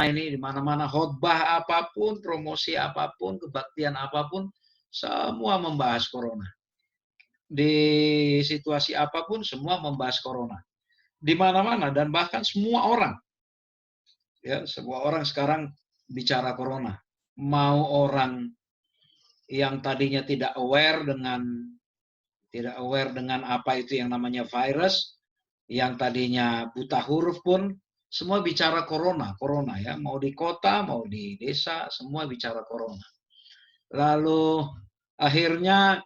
ini di mana-mana khotbah apapun, promosi apapun, kebaktian apapun, semua membahas corona. Di situasi apapun semua membahas corona. Di mana-mana dan bahkan semua orang, ya, semua orang sekarang bicara corona. Mau orang yang tadinya tidak aware dengan apa itu yang namanya virus, yang tadinya buta huruf pun semua bicara corona ya, mau di kota, mau di desa, semua bicara corona. Lalu akhirnya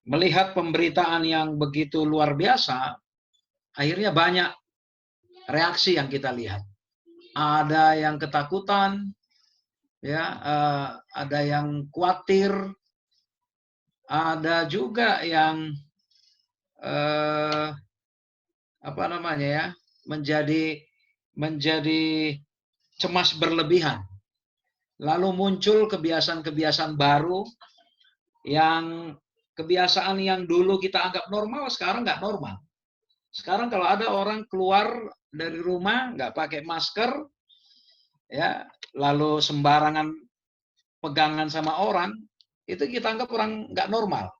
melihat pemberitaan yang begitu luar biasa, akhirnya banyak reaksi yang kita lihat. Ada yang ketakutan, ya, ada yang khawatir, ada juga yang apa namanya ya, menjadi cemas berlebihan. Lalu muncul kebiasaan-kebiasaan baru yang kebiasaan yang dulu kita anggap normal sekarang nggak normal. Sekarang kalau ada orang keluar dari rumah nggak pakai masker, ya, lalu sembarangan pegangan sama orang, itu kita anggap orang nggak normal.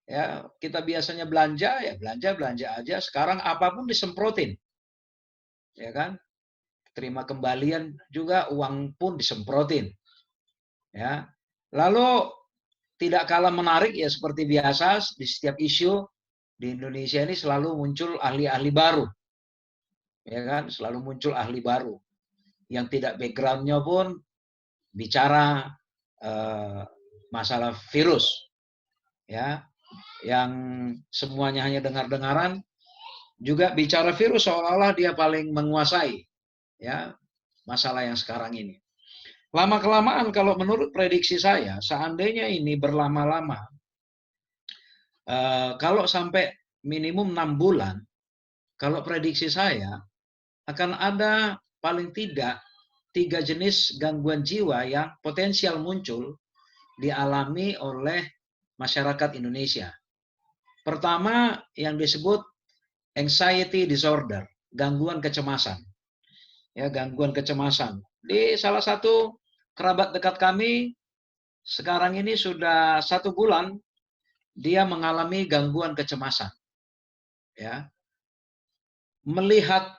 Ya, kita biasanya belanja, ya belanja aja. Sekarang apapun disemprotin, ya kan? Terima kembalian juga uang pun disemprotin, ya. Lalu tidak kalah menarik ya seperti biasa di setiap isu di Indonesia ini selalu muncul ahli-ahli baru, ya kan? Selalu muncul ahli baru yang tidak backgroundnya pun bicara masalah virus, ya, yang semuanya hanya dengar-dengaran juga bicara virus seolah-olah dia paling menguasai, ya, masalah yang sekarang ini. Lama-kelamaan kalau menurut prediksi saya, seandainya ini berlama-lama, kalau sampai minimum 6 bulan, kalau prediksi saya akan ada paling tidak 3 jenis gangguan jiwa yang potensial muncul dialami oleh masyarakat Indonesia. Pertama yang disebut anxiety disorder, gangguan kecemasan. Ya, gangguan kecemasan. Di salah satu kerabat dekat kami sekarang ini sudah 1 bulan dia mengalami gangguan kecemasan. Ya. Melihat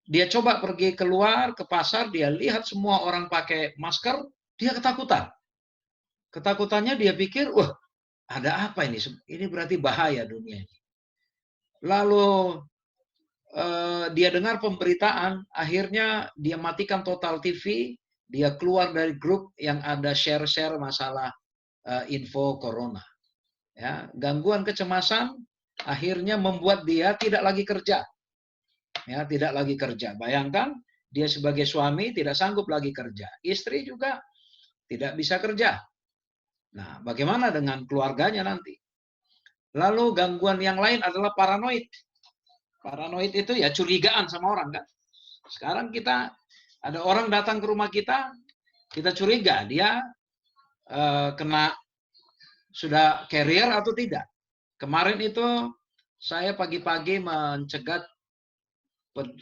dia coba pergi keluar ke pasar, dia lihat semua orang pakai masker, dia ketakutan. Ketakutannya dia pikir, wah, ada apa ini? Ini berarti bahaya dunia ini. Lalu dia dengar pemberitaan, akhirnya dia matikan total TV, dia keluar dari grup yang ada share-share masalah info corona. Ya, gangguan kecemasan akhirnya membuat dia tidak lagi kerja. Ya, tidak lagi kerja. Bayangkan dia sebagai suami tidak sanggup lagi kerja. Istri juga tidak bisa kerja. Nah, bagaimana dengan keluarganya nanti? Lalu gangguan yang lain adalah paranoid. Paranoid itu ya curigaan sama orang kan. Sekarang kita ada orang datang ke rumah kita curiga dia kena sudah carrier atau tidak. Kemarin itu saya pagi-pagi mencegat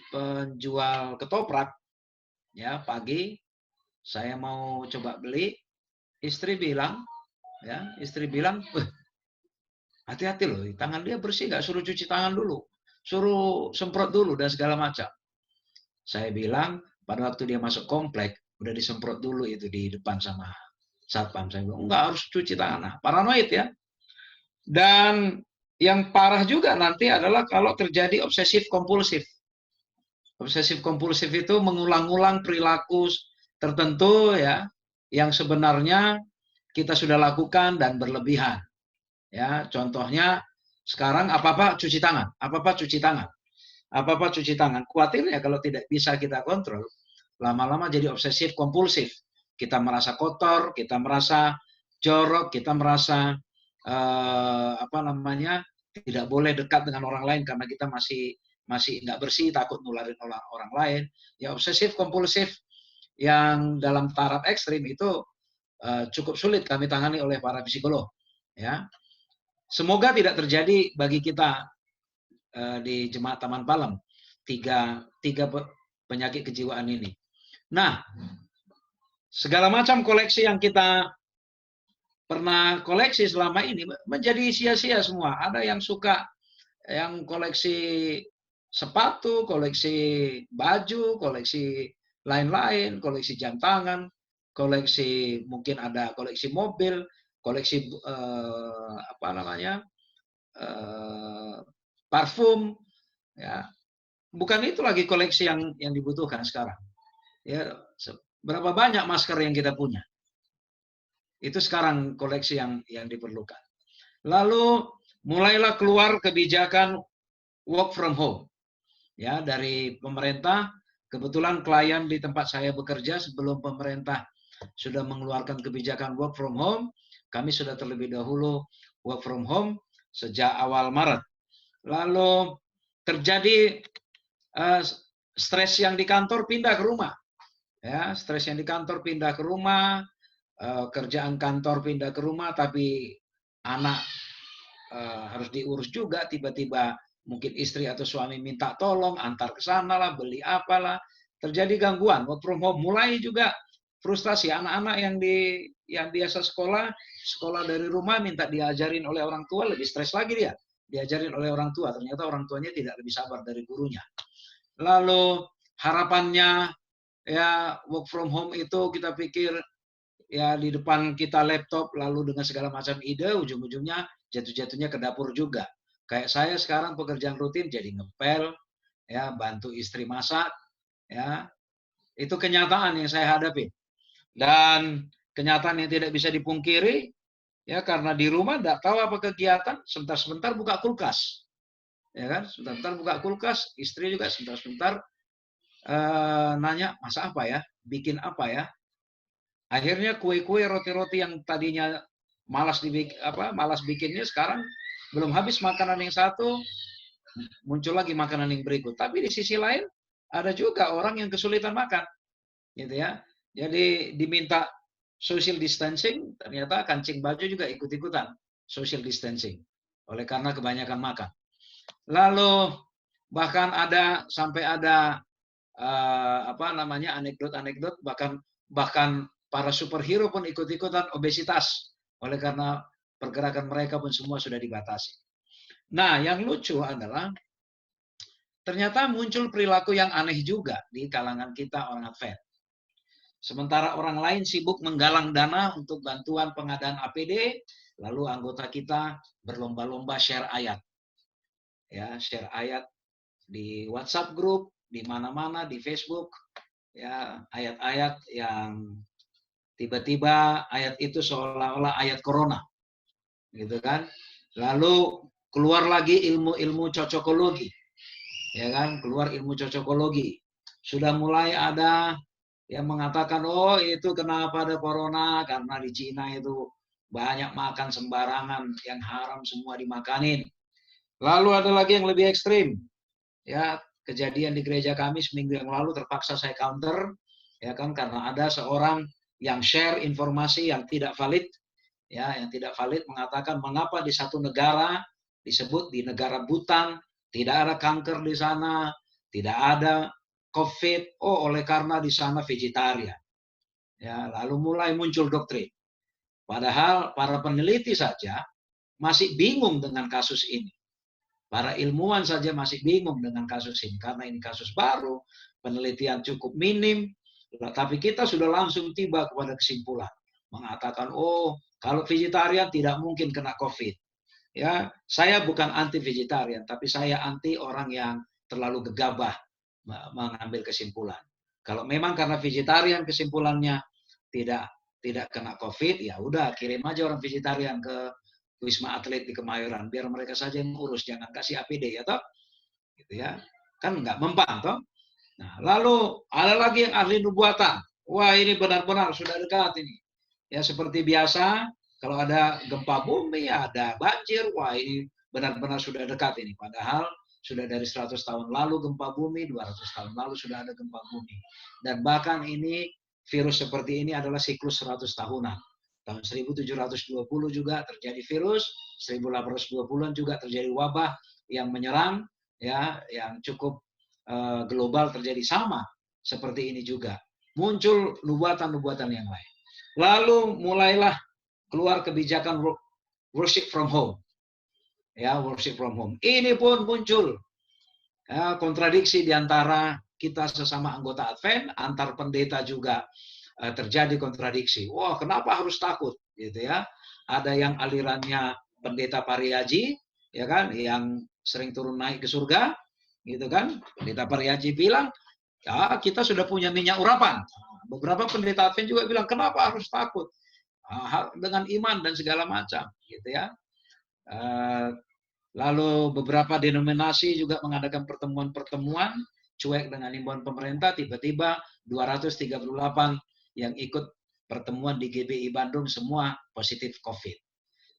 penjual ketoprak, ya, pagi saya mau coba beli, istri bilang, hati-hati loh, tangan dia bersih nggak, suruh cuci tangan dulu, suruh semprot dulu dan segala macam. Saya bilang pada waktu dia masuk komplek udah disemprot dulu itu di depan sama satpam. Saya bilang enggak, harus cuci tangan. Nah, paranoid ya. Dan yang parah juga nanti adalah kalau terjadi obsesif kompulsif. Obsesif kompulsif itu mengulang-ulang perilaku tertentu ya yang sebenarnya kita sudah lakukan dan berlebihan. Ya, contohnya sekarang apa-apa cuci tangan, apa-apa cuci tangan. Apa-apa cuci tangan. Khawatirnya kalau tidak bisa kita kontrol, lama-lama jadi obsesif kompulsif. Kita merasa kotor, kita merasa jorok, kita merasa tidak boleh dekat dengan orang lain karena kita masih nggak bersih, takut nularin orang lain. Ya, obsesif kompulsif yang dalam taraf ekstrim itu cukup sulit kami tangani oleh para psikolog. Ya, semoga tidak terjadi bagi kita di Jemaat Taman Palem. Tiga penyakit kejiwaan ini. Nah, segala macam koleksi yang kita pernah koleksi selama ini menjadi sia-sia semua. Ada yang suka yang koleksi sepatu, koleksi baju, koleksi lain-lain, koleksi jam tangan, koleksi mungkin ada koleksi mobil, koleksi apa namanya parfum, ya. Bukan itu lagi koleksi yang dibutuhkan sekarang. Ya, berapa banyak masker yang kita punya? Itu sekarang koleksi yang diperlukan. Lalu mulailah keluar kebijakan work from home. Ya, dari pemerintah. Kebetulan klien di tempat saya bekerja sebelum pemerintah sudah mengeluarkan kebijakan work from home, kami sudah terlebih dahulu work from home sejak awal Maret. Lalu terjadi stres yang di kantor pindah ke rumah. Ya, stres yang di kantor pindah ke rumah, kerjaan kantor pindah ke rumah, tapi anak harus diurus juga. Tiba-tiba mungkin istri atau suami minta tolong, antar ke sana lah, beli apalah. Terjadi gangguan, work from home. Mulai juga frustasi anak-anak yang biasa sekolah dari rumah minta diajarin oleh orang tua, lebih stres lagi dia. Diajarin oleh orang tua, ternyata orang tuanya tidak lebih sabar dari gurunya. Lalu harapannya ya work from home itu kita pikir ya di depan kita laptop lalu dengan segala macam ide, ujung-ujungnya jatuh-jatuhnya ke dapur juga. Kayak saya sekarang pekerjaan rutin jadi ngepel, ya bantu istri masak, ya itu kenyataan yang saya hadapi. Dan kenyataan yang tidak bisa dipungkiri, ya karena di rumah tidak tahu apa kegiatan, sebentar-sebentar buka kulkas, ya kan, sebentar buka kulkas, istri juga sebentar-sebentar nanya masak apa ya, bikin apa ya. Akhirnya kue-kue, roti-roti yang tadinya malas bikinnya sekarang belum habis makanan yang satu, muncul lagi makanan yang berikut. Tapi di sisi lain ada juga orang yang kesulitan makan, gitu ya. Jadi diminta social distancing, ternyata kancing baju juga ikut-ikutan social distancing oleh karena kebanyakan makan. Lalu bahkan sampai ada anekdot bahkan para superhero pun ikut-ikutan obesitas oleh karena pergerakan mereka pun semua sudah dibatasi. Nah, yang lucu adalah ternyata muncul perilaku yang aneh juga di kalangan kita orang Advent. Sementara orang lain sibuk menggalang dana untuk bantuan pengadaan APD, lalu anggota kita berlomba-lomba share ayat. Ya, share ayat di WhatsApp group, di mana-mana, di Facebook, ya ayat-ayat yang tiba-tiba ayat itu seolah-olah ayat corona, gitu kan. Lalu keluar lagi ilmu-ilmu cocokologi, ya kan, keluar ilmu cocokologi. Sudah mulai ada yang mengatakan, oh itu kenapa ada corona, karena di Cina itu banyak makan sembarangan, yang haram semua dimakanin. Lalu ada lagi yang lebih ekstrim, ya kejadian di gereja kami seminggu yang lalu terpaksa saya counter, ya kan, karena ada seorang yang share informasi yang tidak valid, ya yang tidak valid, mengatakan mengapa di satu negara disebut di negara Bhutan tidak ada kanker di sana, tidak ada COVID, oleh karena di sana vegetarian. Ya, lalu mulai muncul doktrin. Padahal para peneliti saja masih bingung dengan kasus ini. Para ilmuwan saja masih bingung dengan kasus ini karena ini kasus baru, penelitian cukup minim, tapi kita sudah langsung tiba kepada kesimpulan mengatakan, oh kalau vegetarian tidak mungkin kena COVID. Ya, saya bukan anti vegetarian, tapi saya anti orang yang terlalu gegabah mengambil kesimpulan. Kalau memang karena vegetarian kesimpulannya tidak kena COVID, ya udah kirim aja orang vegetarian ke Wisma Atlet di Kemayoran, biar mereka saja yang urus, jangan kasih APD ya toh, gitu ya, kan nggak mempan toh. Nah, lalu ada lagi yang ahli nubuatan, wah ini benar-benar sudah dekat ini, ya seperti biasa kalau ada gempa bumi, ada banjir, wah ini benar-benar sudah dekat ini, padahal sudah dari 100 tahun lalu gempa bumi, 200 tahun lalu sudah ada gempa bumi. Dan bahkan ini virus seperti ini adalah siklus 100 tahunan. Tahun 1720 juga terjadi virus, 1820-an juga terjadi wabah yang menyerang, ya, yang cukup global terjadi sama seperti ini juga. Muncul nubuatan-nubuatan yang lain. Lalu mulailah keluar kebijakan worship from home. Ya, worship from home. Ini pun muncul ya, kontradiksi di antara kita sesama anggota Advent, antar pendeta juga terjadi kontradiksi. Wah, kenapa harus takut? Gitu ya. Ada yang alirannya pendeta Pariaji, ya kan, yang sering turun naik ke surga, gitu kan. Pendeta Pariaji bilang, ya kita sudah punya minyak urapan. Beberapa pendeta Advent juga bilang, kenapa harus takut? Dengan iman dan segala macam, gitu ya. Lalu beberapa denominasi juga mengadakan pertemuan-pertemuan cuek dengan himbauan pemerintah, tiba-tiba 238 yang ikut pertemuan di GBI Bandung semua positif COVID.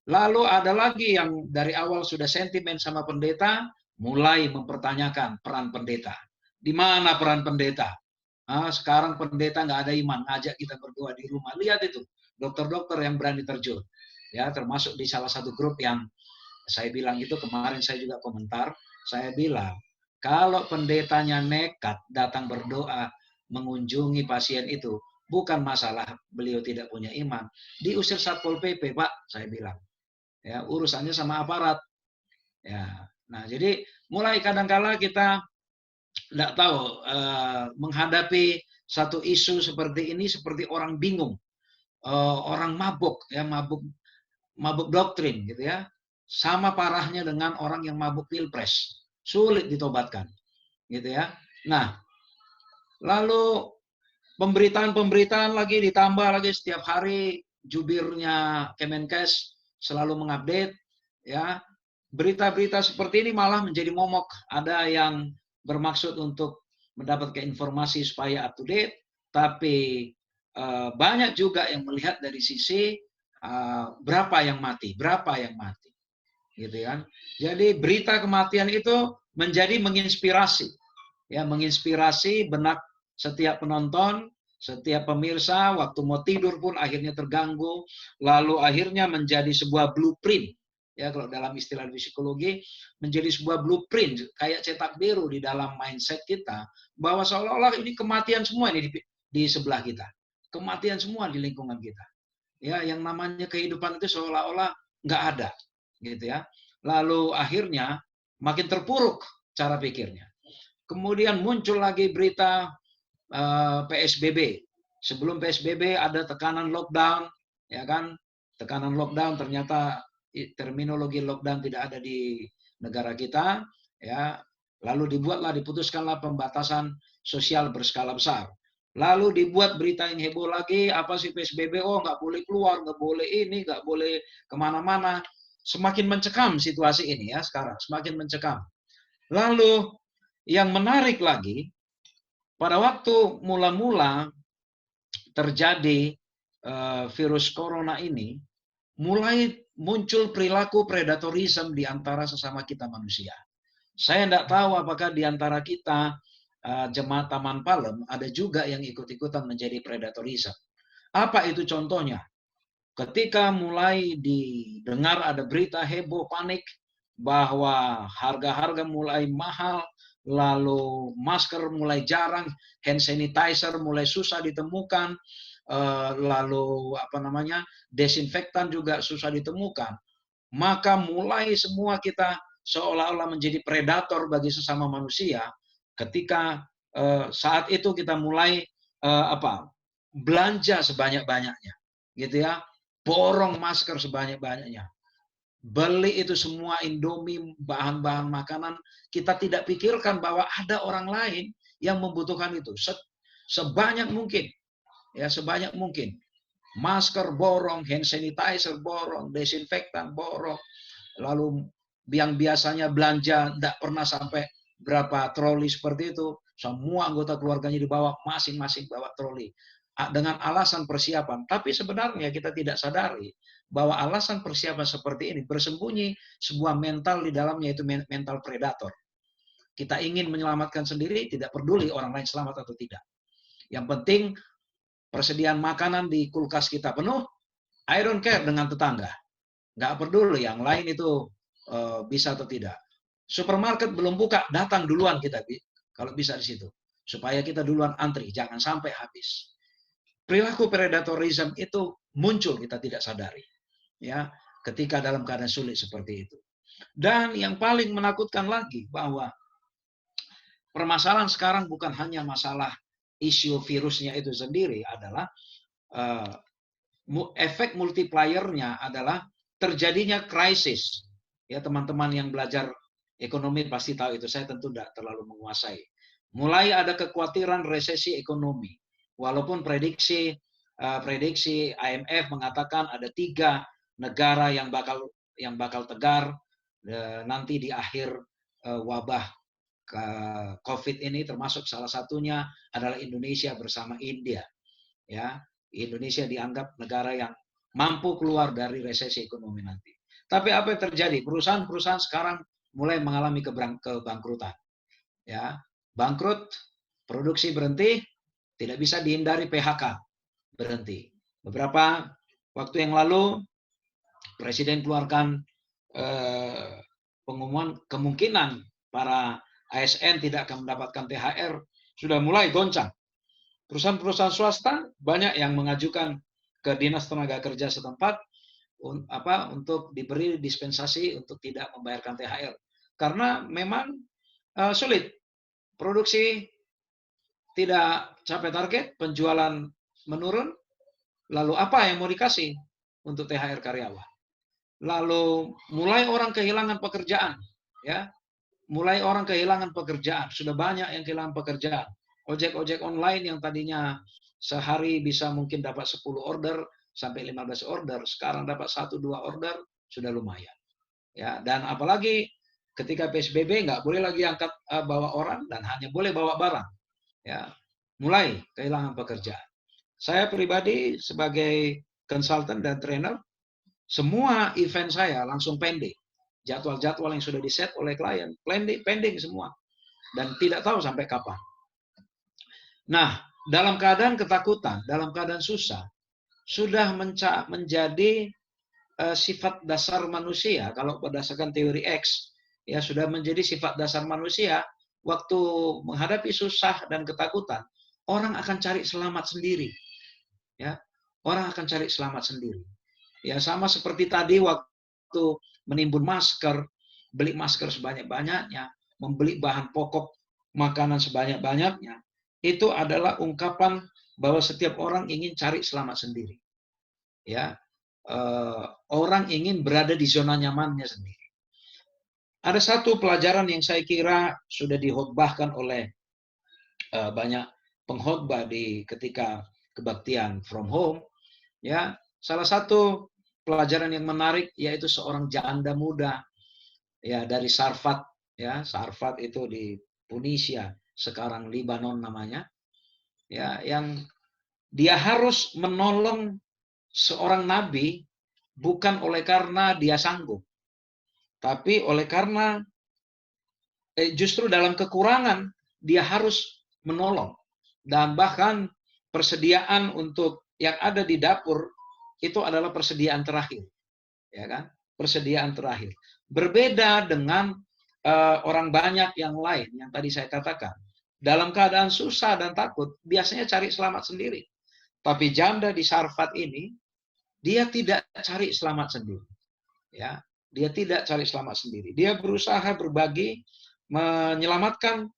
Lalu ada lagi yang dari awal sudah sentimen sama pendeta, mulai mempertanyakan peran pendeta. Di mana peran pendeta? Sekarang pendeta nggak ada iman, ngajak kita berdoa di rumah. Lihat itu, dokter-dokter yang berani terjun. Ya, termasuk di salah satu grup yang saya bilang itu kemarin saya juga komentar, saya bilang, kalau pendetanya nekat datang berdoa mengunjungi pasien itu, bukan masalah beliau tidak punya iman. Diusir Satpol PP, Pak, saya bilang. Ya, urusannya sama aparat. Ya. Nah, jadi mulai kadang-kala kita tidak tahu menghadapi satu isu seperti ini seperti orang bingung, orang mabuk, ya mabuk doktrin, gitu ya. Sama parahnya dengan orang yang mabuk pilpres, sulit ditobatkan, gitu ya. Nah, lalu pemberitaan-pemberitaan lagi ditambah lagi setiap hari, jubirnya Kemenkes selalu mengupdate, ya. Berita-berita seperti ini malah menjadi momok. Ada yang bermaksud untuk mendapatkan informasi supaya up to date, tapi banyak juga yang melihat dari sisi berapa yang mati, gitu kan. Jadi berita kematian itu menjadi menginspirasi, ya menginspirasi benak setiap penonton, setiap pemirsa. Waktu mau tidur pun akhirnya terganggu, lalu akhirnya menjadi sebuah blueprint. Ya, kalau dalam istilah psikologi, menjadi sebuah blueprint kayak cetak biru di dalam mindset kita, bahwa seolah-olah ini kematian semua ini di sebelah kita, kematian semua di lingkungan kita. Ya, yang namanya kehidupan itu seolah-olah nggak ada, gitu ya. Lalu akhirnya makin terpuruk cara pikirnya. Kemudian muncul lagi berita PSBB. Sebelum PSBB ada tekanan lockdown, ya kan? Tekanan lockdown, ternyata terminologi lockdown tidak ada di negara kita, ya. Lalu diputuskanlah pembatasan sosial berskala besar. Lalu dibuat berita yang heboh lagi, apa sih PSBB? Oh, nggak boleh keluar, nggak boleh ini, nggak boleh kemana-mana. Semakin mencekam situasi ini ya sekarang, semakin mencekam. Lalu yang menarik lagi, pada waktu mula-mula terjadi virus corona ini, mulai muncul perilaku predatorisme di antara sesama kita manusia. Saya tidak tahu apakah di antara kita jemaat Taman Palem ada juga yang ikut-ikutan menjadi predatorisme. Apa itu contohnya? Ketika mulai didengar ada berita heboh panik bahwa harga-harga mulai mahal, lalu masker mulai jarang, hand sanitizer mulai susah ditemukan, lalu desinfektan juga susah ditemukan, maka mulai semua kita seolah-olah menjadi predator bagi sesama manusia. Ketika saat itu kita mulai belanja sebanyak-banyaknya, gitu ya. Borong masker sebanyak-banyaknya. Beli itu semua Indomie, bahan-bahan makanan. Kita tidak pikirkan bahwa ada orang lain yang membutuhkan itu. Sebanyak mungkin. Ya, sebanyak mungkin. Masker borong, hand sanitizer borong, desinfektan borong. Lalu yang biasanya belanja tidak pernah sampai berapa troli seperti itu. Semua anggota keluarganya dibawa, masing-masing bawa troli. Dengan alasan persiapan, tapi sebenarnya kita tidak sadari bahwa alasan persiapan seperti ini bersembunyi sebuah mental di dalamnya, itu mental predator. Kita ingin menyelamatkan sendiri, tidak peduli orang lain selamat atau tidak. Yang penting persediaan makanan di kulkas kita penuh, I don't care dengan tetangga. Nggak peduli yang lain itu bisa atau tidak. Supermarket belum buka, datang duluan kita kalau bisa di situ. supaya kita duluan antri, jangan sampai habis. Perilaku predatorisme itu muncul kita tidak sadari, ya, ketika dalam keadaan sulit seperti itu. Dan yang paling menakutkan lagi bahwa permasalahan sekarang bukan hanya masalah isu virusnya itu sendiri, adalah uh, efek multipliernya adalah terjadinya krisis. Ya, teman-teman yang belajar ekonomi pasti tahu itu. Saya tentu tidak terlalu menguasai. Mulai ada kekhawatiran resesi ekonomi. Walaupun prediksi IMF mengatakan ada 3 negara yang bakal tegar nanti di akhir wabah COVID ini, termasuk salah satunya adalah Indonesia bersama India. Ya, Indonesia dianggap negara yang mampu keluar dari resesi ekonomi nanti. Tapi apa yang terjadi? Perusahaan-perusahaan sekarang mulai mengalami kebangkrutan. Ya, bangkrut, produksi berhenti, tidak bisa dihindari, PHK berhenti. Beberapa waktu yang lalu Presiden keluarkan pengumuman kemungkinan para ASN tidak akan mendapatkan THR, sudah mulai goncang. Perusahaan-perusahaan swasta banyak yang mengajukan ke Dinas Tenaga Kerja setempat untuk diberi dispensasi untuk tidak membayarkan THR. Karena memang sulit. Produksi tidak capai target, penjualan menurun, lalu apa yang mau dikasih untuk THR karyawan? Lalu mulai orang kehilangan pekerjaan, ya. Mulai orang kehilangan pekerjaan, sudah banyak yang kehilangan pekerjaan. Ojek-ojek online yang tadinya sehari bisa mungkin dapat 10 order sampai 15 order, sekarang dapat 1-2 order sudah lumayan. Ya, dan apalagi ketika PSBB nggak boleh lagi angkat bawa orang dan hanya boleh bawa barang. Ya, mulai kehilangan pekerjaan. Saya pribadi sebagai konsultan dan trainer, semua event saya langsung pending. Jadwal-jadwal yang sudah diset oleh klien, pending semua. Dan tidak tahu sampai kapan. Nah, dalam keadaan ketakutan, dalam keadaan susah, sudah menjadi sifat dasar manusia. Kalau berdasarkan teori X, ya sudah menjadi sifat dasar manusia. Waktu menghadapi susah dan ketakutan, orang akan cari selamat sendiri. Ya, orang akan cari selamat sendiri. Ya, sama seperti tadi waktu menimbun masker, beli masker sebanyak-banyaknya, membeli bahan pokok makanan sebanyak-banyaknya, itu adalah ungkapan bahwa setiap orang ingin cari selamat sendiri. Ya, orang ingin berada di zona nyamannya sendiri. Ada satu pelajaran yang saya kira sudah dihotbahkan oleh banyak pengkhotbah di ketika kebaktian from home. Ya, salah satu pelajaran yang menarik yaitu seorang janda muda, ya, dari Sarfat. Ya, Sarfat itu di Tunisia, sekarang Lebanon namanya. Ya, yang dia harus menolong seorang nabi bukan oleh karena dia sanggup, tapi oleh karena justru dalam kekurangan dia harus menolong. Dan bahkan persediaan untuk yang ada di dapur itu adalah persediaan terakhir, ya kan? Persediaan terakhir. Berbeda dengan orang banyak yang lain yang tadi saya katakan. Dalam keadaan susah dan takut, biasanya cari selamat sendiri. Tapi janda di Sarfat ini, dia tidak cari selamat sendiri. Ya, dia tidak cari selamat sendiri. Dia berusaha berbagi, menyelamatkan.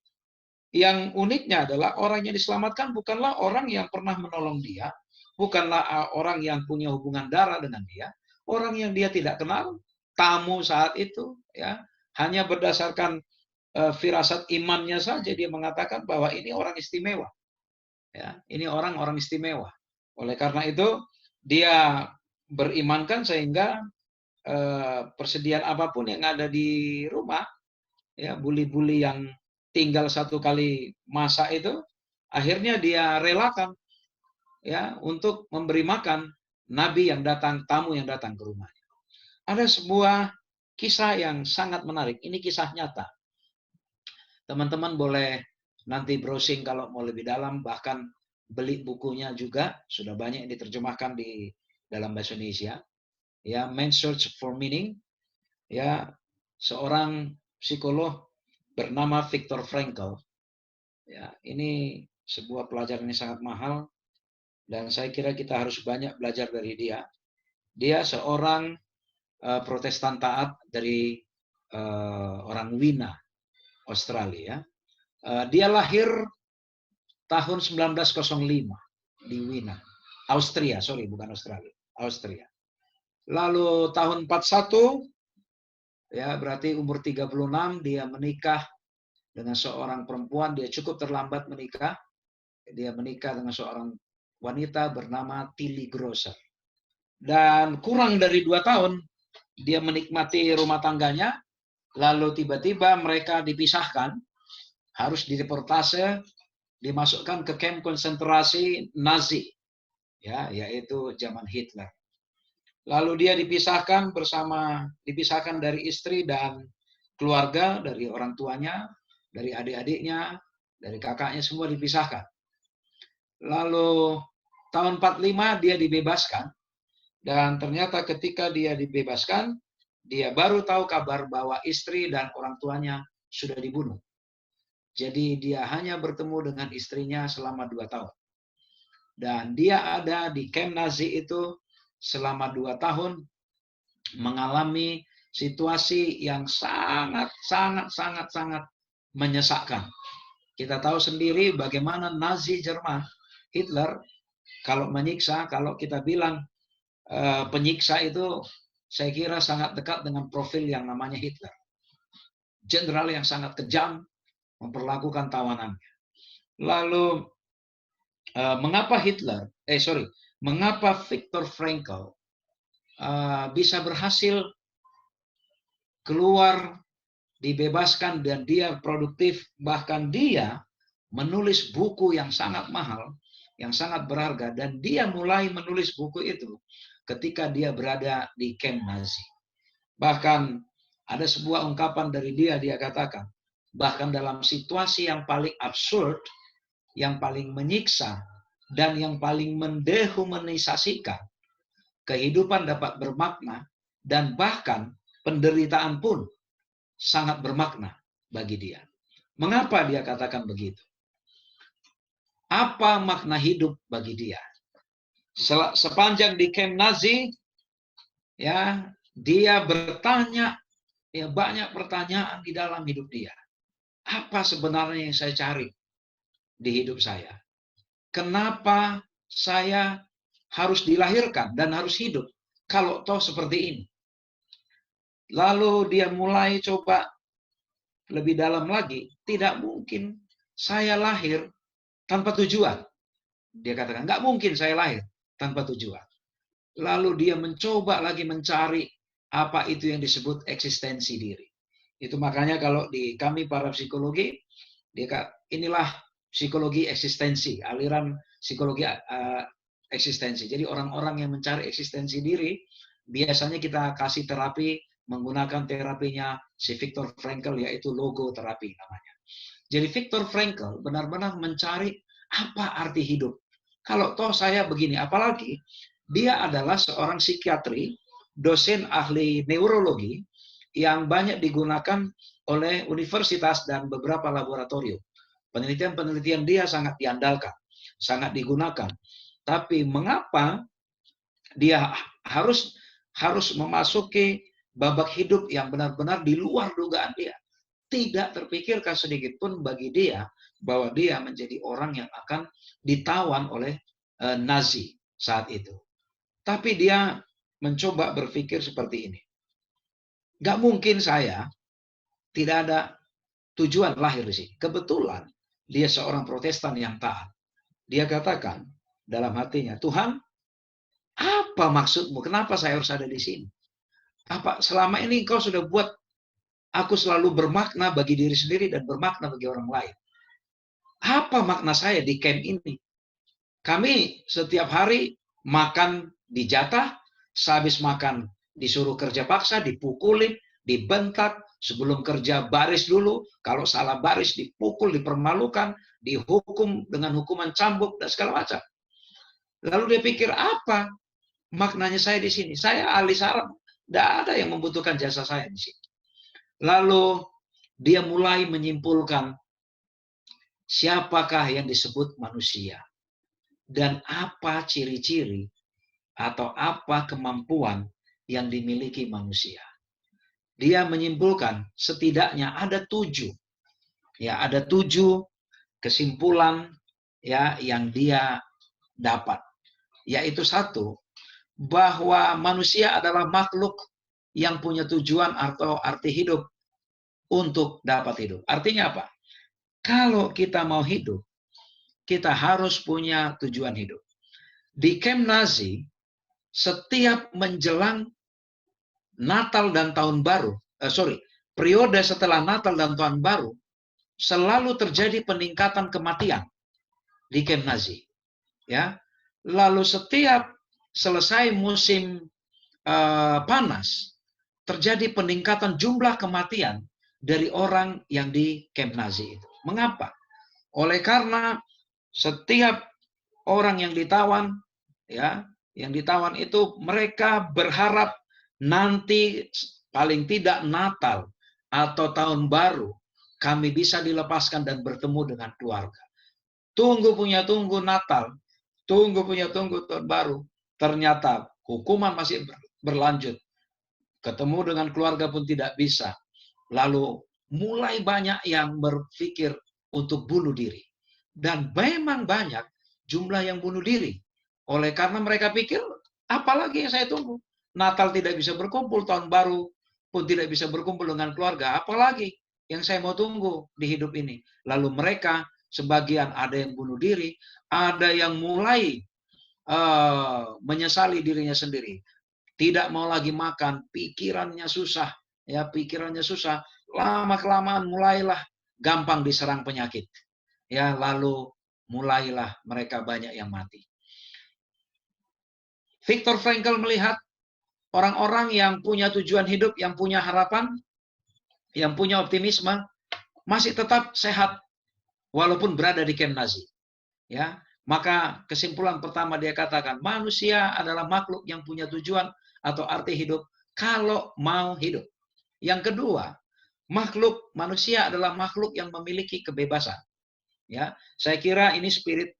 Yang uniknya adalah orang yang diselamatkan bukanlah orang yang pernah menolong dia, bukanlah orang yang punya hubungan darah dengan dia, orang yang dia tidak kenal, tamu saat itu, ya, hanya berdasarkan firasat imannya saja dia mengatakan bahwa ini orang istimewa. Ya, ini orang-orang istimewa. Oleh karena itu dia berimankan sehingga persediaan apapun yang ada di rumah, ya, buli-buli yang tinggal satu kali masa itu, akhirnya dia relakan, ya, untuk memberi makan nabi yang datang, tamu yang datang ke rumahnya. Ada sebuah kisah yang sangat menarik. Ini kisah nyata. Teman-teman boleh nanti browsing kalau mau lebih dalam, bahkan beli bukunya juga, sudah banyak yang diterjemahkan di dalam bahasa Indonesia. Ya, Man's Search for Meaning. Ya, seorang psikolog bernama Viktor Frankl. Ya, ini sebuah pelajaran yang sangat mahal dan saya kira kita harus banyak belajar dari dia. Dia seorang Protestan taat dari orang Wina, Australia. Dia lahir tahun 1905 di Wina, Austria, sorry bukan Australia, Austria. Lalu tahun 41, ya berarti umur 36 dia menikah dengan seorang perempuan. Dia cukup terlambat menikah. Dia menikah dengan seorang wanita bernama Tilly Grosser. Dan kurang dari 2 tahun dia menikmati rumah tangganya, lalu tiba-tiba mereka dipisahkan, harus dideportasi, dimasukkan ke kamp konsentrasi Nazi, ya, yaitu zaman Hitler. Lalu dia dipisahkan dari istri dan keluarga, dari orang tuanya, dari adik-adiknya, dari kakaknya, semua dipisahkan. Lalu tahun 45 dia dibebaskan, dan ternyata ketika dia dibebaskan, dia baru tahu kabar bahwa istri dan orang tuanya sudah dibunuh. Jadi dia hanya bertemu dengan istrinya selama 2 tahun. Dan dia ada di kamp Nazi itu selama 2 tahun, mengalami situasi yang sangat menyesakkan. Kita tahu sendiri bagaimana Nazi Jerman, Hitler, kalau menyiksa, kalau kita bilang penyiksa itu, saya kira sangat dekat dengan profil yang namanya Hitler. Jenderal yang sangat kejam memperlakukan tawanannya. Lalu mengapa Viktor Frankl bisa berhasil keluar, dibebaskan, dan dia produktif, bahkan dia menulis buku yang sangat mahal, yang sangat berharga, dan dia mulai menulis buku itu ketika dia berada di kamp Nazi. Bahkan ada sebuah ungkapan dari dia katakan, bahkan dalam situasi yang paling absurd, yang paling menyiksa, dan yang paling mendehumanisasikan, kehidupan dapat bermakna, dan bahkan penderitaan pun sangat bermakna bagi dia. Mengapa dia katakan begitu? Apa makna hidup bagi dia? Sepanjang di kamp Nazi, ya, dia bertanya, ya, banyak pertanyaan di dalam hidup dia. Apa sebenarnya yang saya cari di hidup saya? Kenapa saya harus dilahirkan dan harus hidup kalau toh seperti ini? Lalu dia mulai coba lebih dalam lagi. Tidak mungkin saya lahir tanpa tujuan. Dia katakan, nggak mungkin saya lahir tanpa tujuan. Lalu dia mencoba lagi mencari apa itu yang disebut eksistensi diri. Itu makanya kalau di kami para psikologi, inilah psikologi eksistensi, aliran psikologi eksistensi. Jadi orang-orang yang mencari eksistensi diri, biasanya kita kasih terapi menggunakan terapinya si Viktor Frankl, yaitu logoterapi namanya. Jadi Viktor Frankl benar-benar mencari apa arti hidup. Kalau toh saya begini, apalagi dia adalah seorang psikiatri, dosen ahli neurologi yang banyak digunakan oleh universitas dan beberapa laboratorium. Penelitian-penelitian dia sangat diandalkan, sangat digunakan. Tapi mengapa dia harus memasuki babak hidup yang benar-benar di luar dugaan dia? Tidak terpikirkan sedikit pun bagi dia bahwa dia menjadi orang yang akan ditawan oleh Nazi saat itu. Tapi dia mencoba berpikir seperti ini. Gak mungkin saya tidak ada tujuan lahir di sini. Kebetulan dia seorang Protestan yang taat. Dia katakan dalam hatinya, Tuhan, apa maksudmu? Kenapa saya harus ada di sini? Apa selama ini Engkau sudah buat aku selalu bermakna bagi diri sendiri dan bermakna bagi orang lain? Apa makna saya di camp ini? Kami setiap hari makan dijatah, sehabis makan disuruh kerja paksa, dipukulin, dibentak, sebelum kerja baris dulu, kalau salah baris dipukul, dipermalukan, dihukum dengan hukuman cambuk dan segala macam. Lalu dia pikir, apa maknanya saya di sini? Saya ahli saraf, tidak ada yang membutuhkan jasa saya di sini. Lalu dia mulai menyimpulkan siapakah yang disebut manusia dan apa ciri-ciri atau apa kemampuan yang dimiliki manusia. Dia menyimpulkan setidaknya ada 7, ya ada 7 kesimpulan ya yang dia dapat, yaitu satu, bahwa manusia adalah makhluk yang punya tujuan atau arti hidup untuk dapat hidup. Artinya apa? Kalau kita mau hidup, kita harus punya tujuan hidup. Di kamp Nazi, setiap menjelang Natal dan Tahun Baru, periode setelah Natal dan Tahun Baru, selalu terjadi peningkatan kematian di kamp Nazi. Ya, lalu setiap selesai musim panas, terjadi peningkatan jumlah kematian dari orang yang di kamp Nazi itu. Mengapa? Oleh karena setiap orang yang ditawan, ya, yang ditawan itu mereka berharap nanti paling tidak Natal atau Tahun Baru kami bisa dilepaskan dan bertemu dengan keluarga. Tunggu Natal, tunggu Tahun Baru, ternyata hukuman masih berlanjut. Ketemu dengan keluarga pun tidak bisa. Lalu mulai banyak yang berpikir untuk bunuh diri. Dan memang banyak jumlah yang bunuh diri. Oleh karena mereka pikir, apalagi yang saya tunggu? Natal tidak bisa berkumpul, Tahun Baru pun tidak bisa berkumpul dengan keluarga. Apalagi yang saya mau tunggu di hidup ini? Lalu mereka, sebagian ada yang bunuh diri, ada yang mulai menyesali dirinya sendiri. Tidak mau lagi makan, pikirannya susah. Ya, pikirannya susah. Lama-kelamaan mulailah gampang diserang penyakit. Ya, lalu mulailah mereka banyak yang mati. Viktor Frankl melihat orang-orang yang punya tujuan hidup, yang punya harapan, yang punya optimisme, masih tetap sehat walaupun berada di kamp Nazi. Ya, maka kesimpulan pertama dia katakan, manusia adalah makhluk yang punya tujuan atau arti hidup kalau mau hidup. Yang kedua, manusia adalah makhluk yang memiliki kebebasan. Ya, saya kira ini spirit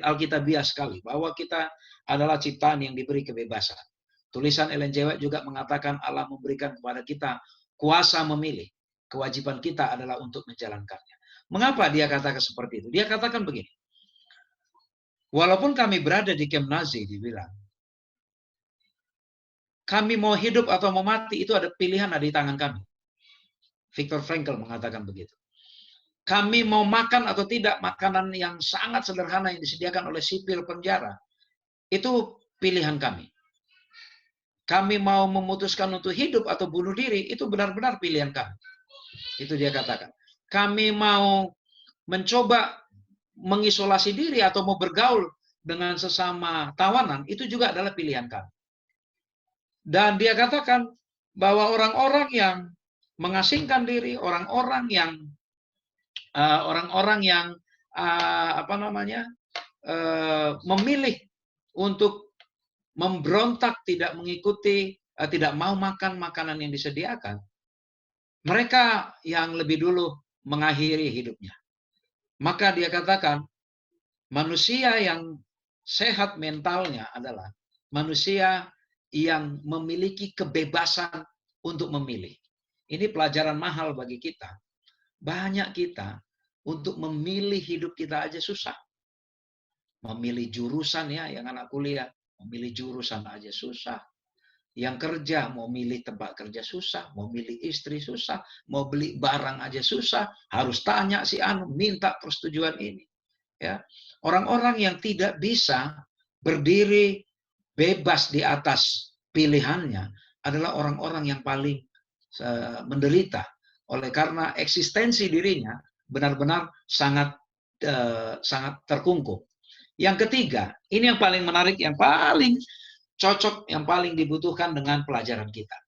Alkitabiah sekali, bahwa kita adalah ciptaan yang diberi kebebasan. Tulisan Ellen G. White juga mengatakan Allah memberikan kepada kita kuasa memilih. Kewajiban kita adalah untuk menjalankannya. Mengapa dia katakan seperti itu? Dia katakan begini, walaupun kami berada di kamp Nazi, dibilang, kami mau hidup atau mau mati, itu ada pilihan ada di tangan kami. Viktor Frankl mengatakan begitu. Kami mau makan atau tidak makanan yang sangat sederhana yang disediakan oleh sipir penjara, itu pilihan kami. Kami mau memutuskan untuk hidup atau bunuh diri, itu benar-benar pilihan kami. Itu dia katakan. Kami mau mencoba mengisolasi diri atau mau bergaul dengan sesama tawanan, itu juga adalah pilihan kami. Dan dia katakan bahwa orang-orang yang mengasingkan diri, orang-orang yang memilih untuk memberontak, tidak mengikuti, tidak mau makan makanan yang disediakan, mereka yang lebih dulu mengakhiri hidupnya. Maka dia katakan, manusia yang sehat mentalnya adalah manusia yang memiliki kebebasan untuk memilih. Ini pelajaran mahal bagi kita. Banyak kita untuk memilih hidup kita aja susah. Memilih jurusan, ya, yang anak kuliah, memilih jurusan aja susah. Yang kerja, mau milih tempat kerja susah, mau milih istri susah, mau beli barang aja susah, harus tanya si anu, minta persetujuan ini. Ya, orang-orang yang tidak bisa berdiri bebas di atas pilihannya adalah orang-orang yang paling menderita, oleh karena eksistensi dirinya benar-benar sangat terkungkung. Yang ketiga, ini yang paling menarik, yang paling cocok, yang paling dibutuhkan dengan pelajaran kita.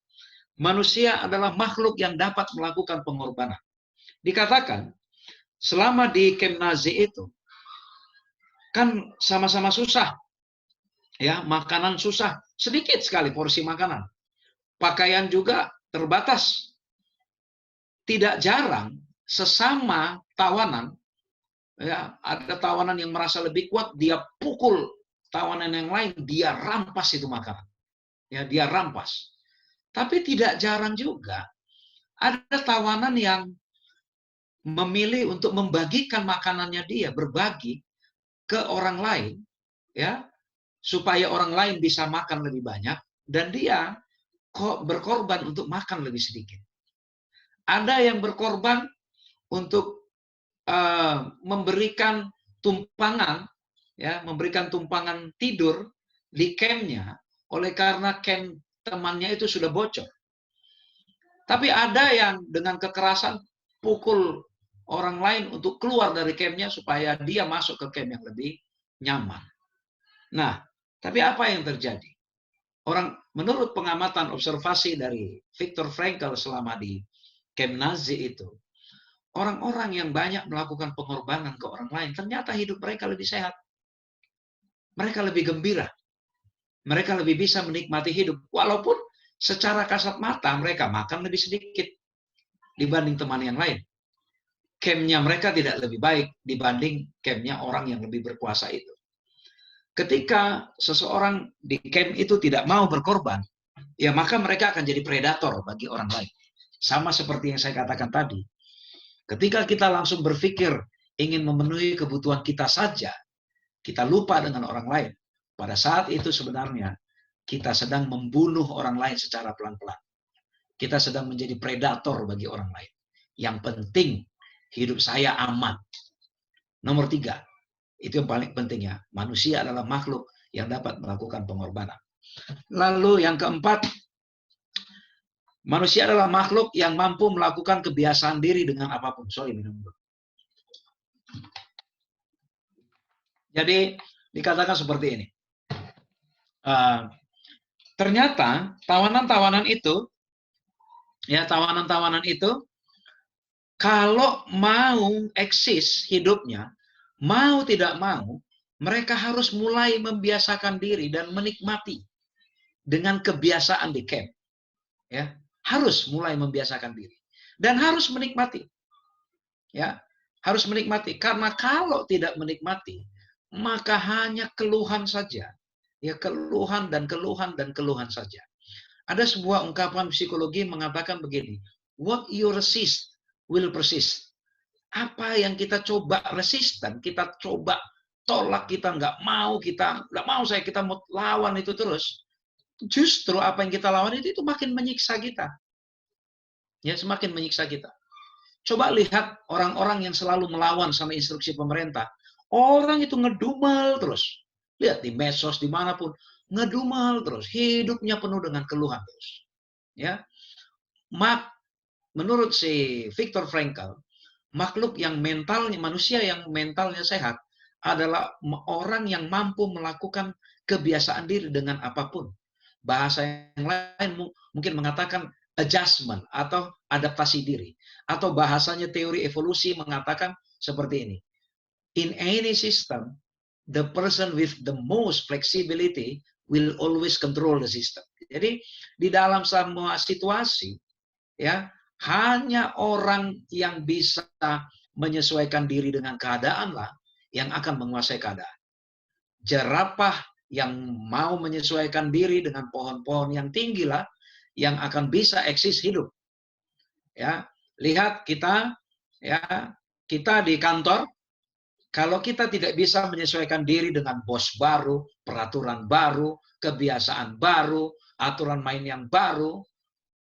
Manusia adalah makhluk yang dapat melakukan pengorbanan. Dikatakan, selama di kamp Nazi itu, kan sama-sama susah. Ya, makanan susah, sedikit sekali porsi makanan. Pakaian juga terbatas. Tidak jarang sesama tawanan Ya, ada tawanan yang merasa lebih kuat, dia pukul tawanan yang lain, dia rampas itu makanan. Ya, dia rampas. Tapi tidak jarang juga ada tawanan yang memilih untuk membagikan makanannya dia, berbagi ke orang lain, ya, supaya orang lain bisa makan lebih banyak, dan dia kok berkorban untuk makan lebih sedikit. Ada yang berkorban untuk memberikan tumpangan, ya, memberikan tumpangan tidur di campnya, oleh karena camp temannya itu sudah bocor. Tapi ada yang dengan kekerasan pukul orang lain untuk keluar dari campnya supaya dia masuk ke camp yang lebih nyaman. Nah, tapi apa yang terjadi? Menurut pengamatan observasi dari Viktor Frankl selama di camp Nazi itu, orang-orang yang banyak melakukan pengorbanan ke orang lain, ternyata hidup mereka lebih sehat. Mereka lebih gembira. Mereka lebih bisa menikmati hidup. Walaupun secara kasat mata mereka makan lebih sedikit dibanding teman yang lain. Campnya mereka tidak lebih baik dibanding campnya orang yang lebih berkuasa itu. Ketika seseorang di camp itu tidak mau berkorban, ya maka mereka akan jadi predator bagi orang lain. Sama seperti yang saya katakan tadi. Ketika kita langsung berpikir ingin memenuhi kebutuhan kita saja, kita lupa dengan orang lain. Pada saat itu sebenarnya kita sedang membunuh orang lain secara pelan-pelan. Kita sedang menjadi predator bagi orang lain. Yang penting hidup saya aman. Nomor 3, itu yang paling penting ya. Manusia adalah makhluk yang dapat melakukan pengorbanan. Lalu yang keempat, manusia adalah makhluk yang mampu melakukan kebiasaan diri dengan apapun. Sorry, minum dulu. Jadi dikatakan seperti ini. Ternyata tawanan-tawanan itu, ya tawanan-tawanan itu, kalau mau eksis hidupnya, mau tidak mau, mereka harus mulai membiasakan diri dan menikmati dengan kebiasaan di camp. Ya, harus mulai membiasakan diri dan harus menikmati. Ya, harus menikmati, karena kalau tidak menikmati, maka hanya keluhan saja. Ya, keluhan dan keluhan dan keluhan saja. Ada sebuah ungkapan psikologi mengatakan begini, what you resist will persist. Apa yang kita coba resisten, kita coba tolak, kita nggak mau kita mau lawan itu terus. Justru apa yang kita lawan itu makin menyiksa kita. Ya, semakin menyiksa kita. Coba lihat orang-orang yang selalu melawan sama instruksi pemerintah. Orang itu ngedumel terus. Lihat di medsos dimanapun, ngedumel terus. Hidupnya penuh dengan keluhan terus. Ya, menurut si Viktor Frankl, manusia yang mentalnya sehat adalah orang yang mampu melakukan kebiasaan diri dengan apapun. Bahasa yang lain mungkin mengatakan adjustment atau adaptasi diri. Atau bahasanya teori evolusi mengatakan seperti ini. In any system, the person with the most flexibility will always control the system. Jadi di dalam semua situasi, ya, hanya orang yang bisa menyesuaikan diri dengan keadaan lah yang akan menguasai keadaan. Jerapah yang mau menyesuaikan diri dengan pohon-pohon yang tinggi lah yang akan bisa eksis hidup. Ya, lihat kita, ya, kita di kantor, kalau kita tidak bisa menyesuaikan diri dengan bos baru, peraturan baru, kebiasaan baru, aturan main yang baru,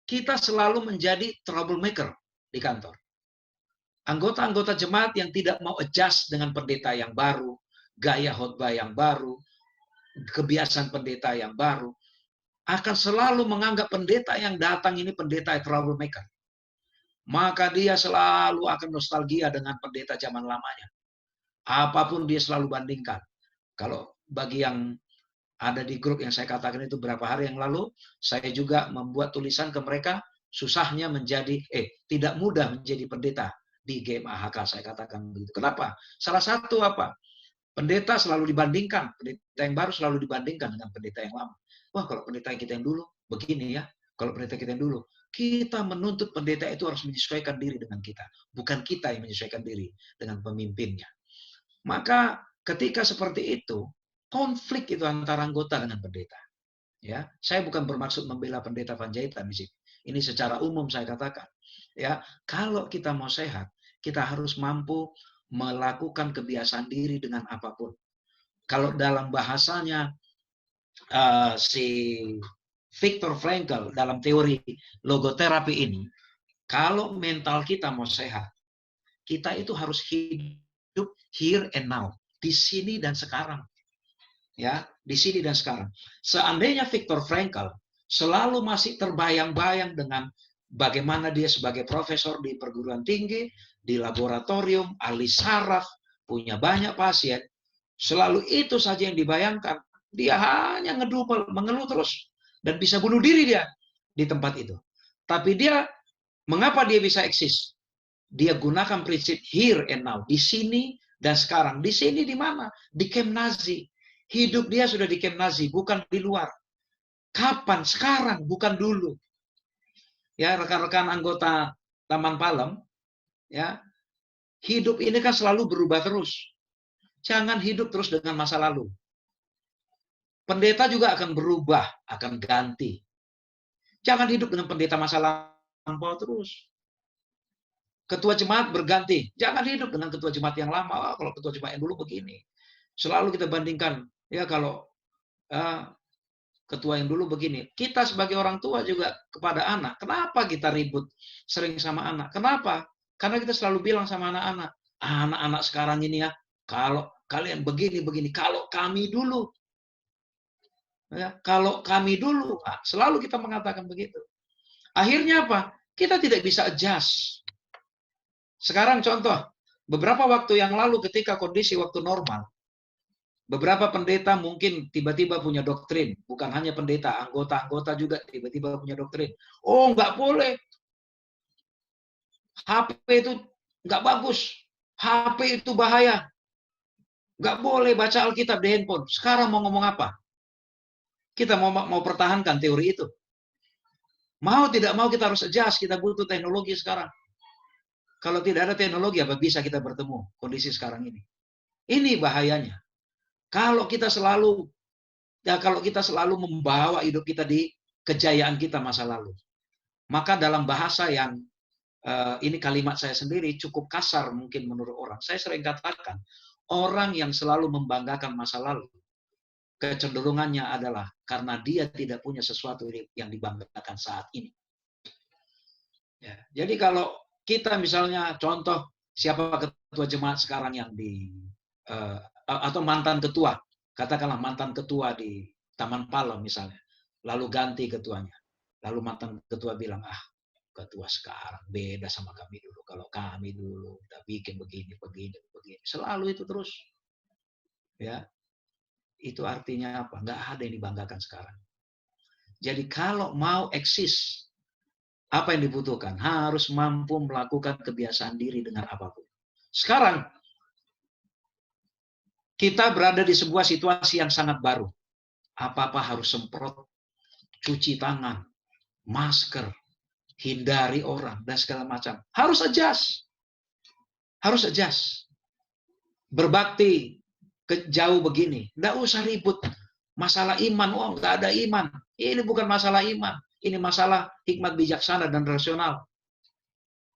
kita selalu menjadi troublemaker di kantor. Anggota-anggota jemaat yang tidak mau adjust dengan pendeta yang baru, gaya khotbah yang baru, kebiasaan pendeta yang baru, akan selalu menganggap pendeta yang datang ini pendeta troublemaker. Maka dia selalu akan nostalgia dengan pendeta zaman lamanya. Apapun dia selalu bandingkan. Kalau bagi yang ada di grup yang saya katakan itu beberapa hari yang lalu, saya juga membuat tulisan ke mereka, susahnya tidak mudah menjadi pendeta di GMAHK, saya katakan begitu. Kenapa? Salah satu apa? Pendeta selalu dibandingkan, pendeta yang baru selalu dibandingkan dengan pendeta yang lama. Wah, kalau pendeta kita yang dulu begini ya, kalau pendeta kita yang dulu, kita menuntut pendeta itu harus menyesuaikan diri dengan kita, bukan kita yang menyesuaikan diri dengan pemimpinnya. Maka ketika seperti itu, konflik itu antara anggota dengan pendeta. Ya, saya bukan bermaksud membela pendeta Panjaitan di sini. Ini secara umum saya katakan. Ya, kalau kita mau sehat, kita harus mampu melakukan kebiasaan diri dengan apapun. Kalau dalam bahasanya si Viktor Frankl dalam teori logoterapi ini, kalau mental kita mau sehat, kita itu harus hidup here and now, di sini dan sekarang. Ya, di sini dan sekarang. Seandainya Viktor Frankl selalu masih terbayang-bayang dengan bagaimana dia sebagai profesor di perguruan tinggi, di laboratorium, ahli saraf, punya banyak pasien, selalu itu saja yang dibayangkan. Dia hanya ngedumel, mengeluh terus. Dan bisa bunuh diri dia di tempat itu. Tapi dia, mengapa dia bisa eksis? Dia gunakan prinsip here and now. Di sini dan sekarang. Di sini di mana? Di kamp Nazi. Hidup dia sudah di kamp Nazi, bukan di luar. Kapan? Sekarang, bukan dulu. Ya, rekan-rekan anggota Taman Palem, ya, hidup ini kan selalu berubah terus. Jangan hidup terus dengan masa lalu. Pendeta juga akan berubah, akan ganti. Jangan hidup dengan pendeta masa lampau terus. Ketua jemaat berganti. Jangan hidup dengan ketua jemaat yang lama. Kalau ketua jemaat yang dulu begini. Selalu kita bandingkan. Ya kalau ketua yang dulu begini. Kita sebagai orang tua juga kepada anak. Kenapa kita ribut sering sama anak? Kenapa? Karena kita selalu bilang sama anak-anak. Anak-anak sekarang ini ya. Kalau kalian begini-begini. Kalau kami dulu. Ya, kalau kami dulu. Nah, selalu kita mengatakan begitu. Akhirnya apa? Kita tidak bisa adjust. Sekarang contoh, beberapa waktu yang lalu ketika kondisi waktu normal, beberapa pendeta mungkin tiba-tiba punya doktrin. Bukan hanya pendeta, anggota-anggota juga tiba-tiba punya doktrin. Oh, nggak boleh. HP itu nggak bagus. HP itu bahaya. Nggak boleh baca Alkitab di handphone. Sekarang mau ngomong apa? Kita mau pertahankan teori itu. Mau tidak mau kita harus adjust. Kita butuh teknologi sekarang. Kalau tidak ada teknologi, apa bisa kita bertemu kondisi sekarang ini? Ini bahayanya. Kalau kita selalu membawa hidup kita di kejayaan kita masa lalu, maka dalam bahasa yang ini kalimat saya sendiri cukup kasar mungkin menurut orang. Saya sering katakan, orang yang selalu membanggakan masa lalu, kecenderungannya adalah karena dia tidak punya sesuatu yang dibanggakan saat ini. Ya, jadi kalau kita misalnya contoh siapa ketua jemaat sekarang yang atau mantan ketua, katakanlah mantan ketua di Taman Palem misalnya, lalu ganti ketuanya, lalu mantan ketua bilang, ketua sekarang beda sama kami dulu. Kalau kami dulu udah bikin begini, selalu itu terus, ya itu artinya apa? Nggak ada yang dibanggakan sekarang. Jadi kalau mau eksis, apa yang dibutuhkan? Harus mampu melakukan kebiasaan diri dengan apapun. Sekarang, kita berada di sebuah situasi yang sangat baru. Apa-apa harus semprot, cuci tangan, masker, hindari orang, dan segala macam. Harus adjust. Harus adjust. Berbakti jauh begini. Nggak usah ribut. Masalah iman, nggak ada iman. Ini bukan masalah iman. Ini masalah hikmat bijaksana dan rasional.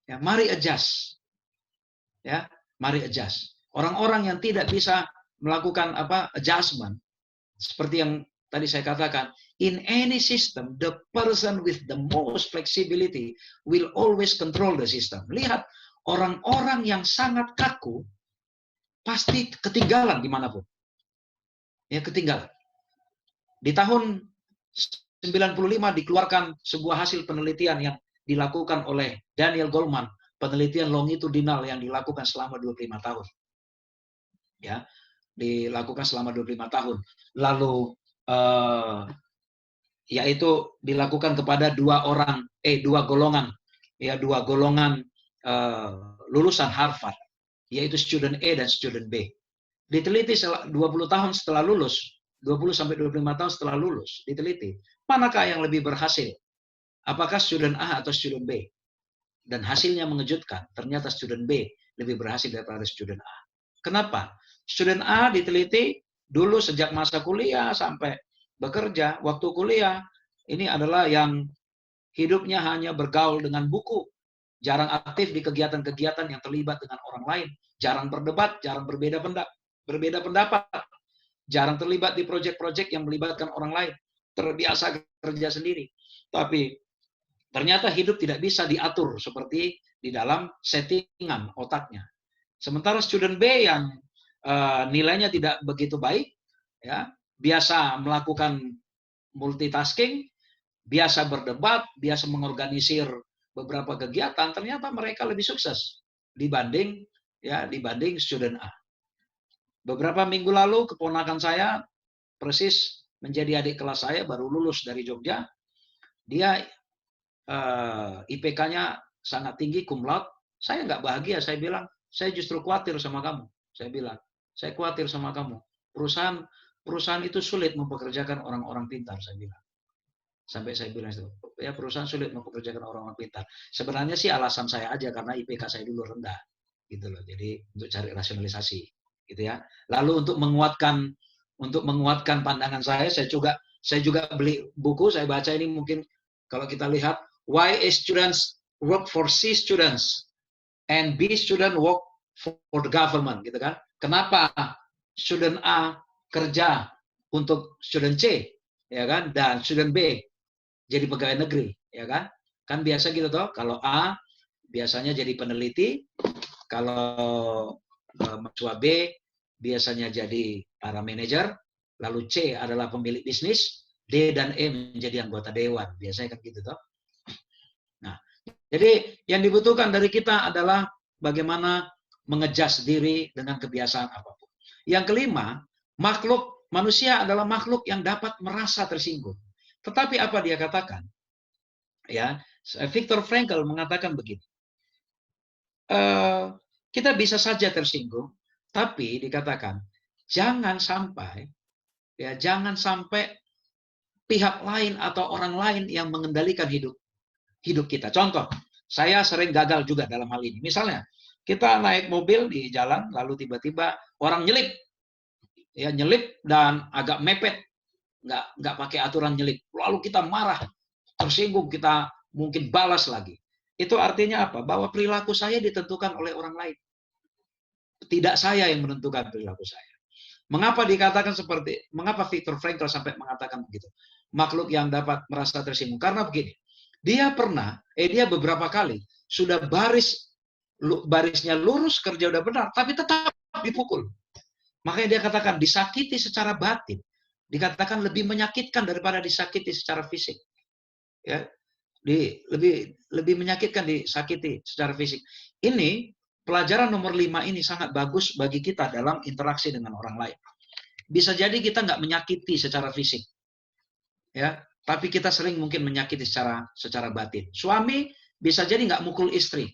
Ya, mari adjust. Ya, mari adjust. Orang-orang yang tidak bisa melakukan adjustment, seperti yang tadi saya katakan, in any system, the person with the most flexibility will always control the system. Lihat, orang-orang yang sangat kaku pasti ketinggalan dimanapun. Ya, ketinggalan. Di tahun 95 dikeluarkan sebuah hasil penelitian yang dilakukan oleh Daniel Goleman, penelitian longitudinal yang dilakukan selama 25 tahun. Ya, dilakukan selama 25 tahun. Lalu yaitu dilakukan kepada dua golongan lulusan Harvard, yaitu student A dan student B. Diteliti 20 tahun setelah lulus, 20 sampai 25 tahun setelah lulus, diteliti, manakah yang lebih berhasil? Apakah student A atau student B? Dan hasilnya mengejutkan, ternyata student B lebih berhasil daripada student A. Kenapa? Student A diteliti dulu sejak masa kuliah sampai bekerja, waktu kuliah, ini adalah yang hidupnya hanya bergaul dengan buku, jarang aktif di kegiatan-kegiatan yang terlibat dengan orang lain, jarang berdebat, jarang berbeda pendapat, jarang terlibat di proyek-proyek yang melibatkan orang lain, terbiasa kerja sendiri. Tapi ternyata hidup tidak bisa diatur seperti di dalam settingan otaknya. Sementara student B yang nilainya tidak begitu baik, ya, biasa melakukan multitasking, biasa berdebat, biasa mengorganisir beberapa kegiatan, ternyata mereka lebih sukses dibanding student A. Beberapa minggu lalu keponakan saya persis menjadi adik kelas saya, baru lulus dari Jogja. Dia IPK-nya sangat tinggi, cum laude. Saya nggak bahagia, saya bilang, saya justru khawatir sama kamu. Saya bilang, saya khawatir sama kamu. Perusahaan itu sulit mempekerjakan orang-orang pintar, saya bilang. Sampai saya bilang itu, ya perusahaan sulit mempekerjakan orang-orang pintar. Sebenarnya sih alasan saya aja karena IPK saya dulu rendah, gitu loh. Jadi untuk cari rasionalisasi, gitu ya. Lalu untuk menguatkan pandangan saya juga beli buku, saya baca ini mungkin kalau kita lihat why A students work for C students and B student work for the government, gitu kan? Kenapa student A kerja untuk student C, ya kan? Dan student B jadi pegawai negeri, ya kan? Kan biasa gitu toh. Kalau A biasanya jadi peneliti, kalau mahasiswa B biasanya jadi para manajer, lalu C adalah pemilik bisnis, D dan E menjadi anggota dewan. Biasanya kan gitu toh. Nah, jadi yang dibutuhkan dari kita adalah bagaimana mengejas diri dengan kebiasaan apapun. Yang kelima, manusia adalah makhluk yang dapat merasa tersinggung. Tetapi apa dia katakan? Ya, Viktor Frankl mengatakan begini. Kita bisa saja tersinggung, tapi dikatakan jangan sampai pihak lain atau orang lain yang mengendalikan hidup kita. Contoh, saya sering gagal juga dalam hal ini. Misalnya, kita naik mobil di jalan, lalu tiba-tiba orang nyelip, ya nyelip dan agak mepet, nggak pakai aturan nyelip. Lalu kita marah, tersinggung, kita mungkin balas lagi. Itu artinya apa? Bahwa perilaku saya ditentukan oleh orang lain. Tidak saya yang menentukan perilaku saya. Mengapa Viktor Frankl sampai mengatakan begitu? Makhluk yang dapat merasa tersinggung. Karena begini, dia beberapa kali sudah barisnya lurus, kerja udah benar, tapi tetap dipukul. Makanya dia katakan disakiti secara batin, dikatakan lebih menyakitkan daripada disakiti secara fisik. Ya, lebih menyakitkan disakiti secara fisik. Ini pelajaran nomor 5 ini sangat bagus bagi kita dalam interaksi dengan orang lain. Bisa jadi kita nggak menyakiti secara fisik, ya, tapi kita sering mungkin menyakiti secara batin. Suami bisa jadi nggak mukul istri,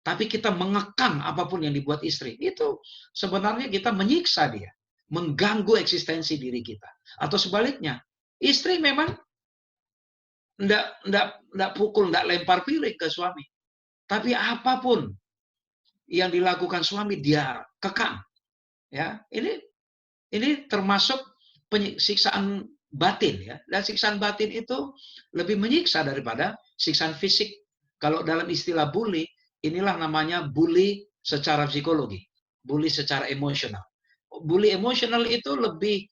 tapi kita mengekang apapun yang dibuat istri. Itu sebenarnya kita menyiksa dia, mengganggu eksistensi diri kita. Atau sebaliknya, istri memang enggak pukul, enggak lempar piring ke suami. Tapi apapun yang dilakukan suami dia kekang. Ya, ini termasuk siksaan batin, ya. Dan siksaan batin itu lebih menyiksa daripada siksaan fisik. Kalau dalam istilah bully, inilah namanya bully secara psikologi, bully secara emosional. Bully emosional itu lebih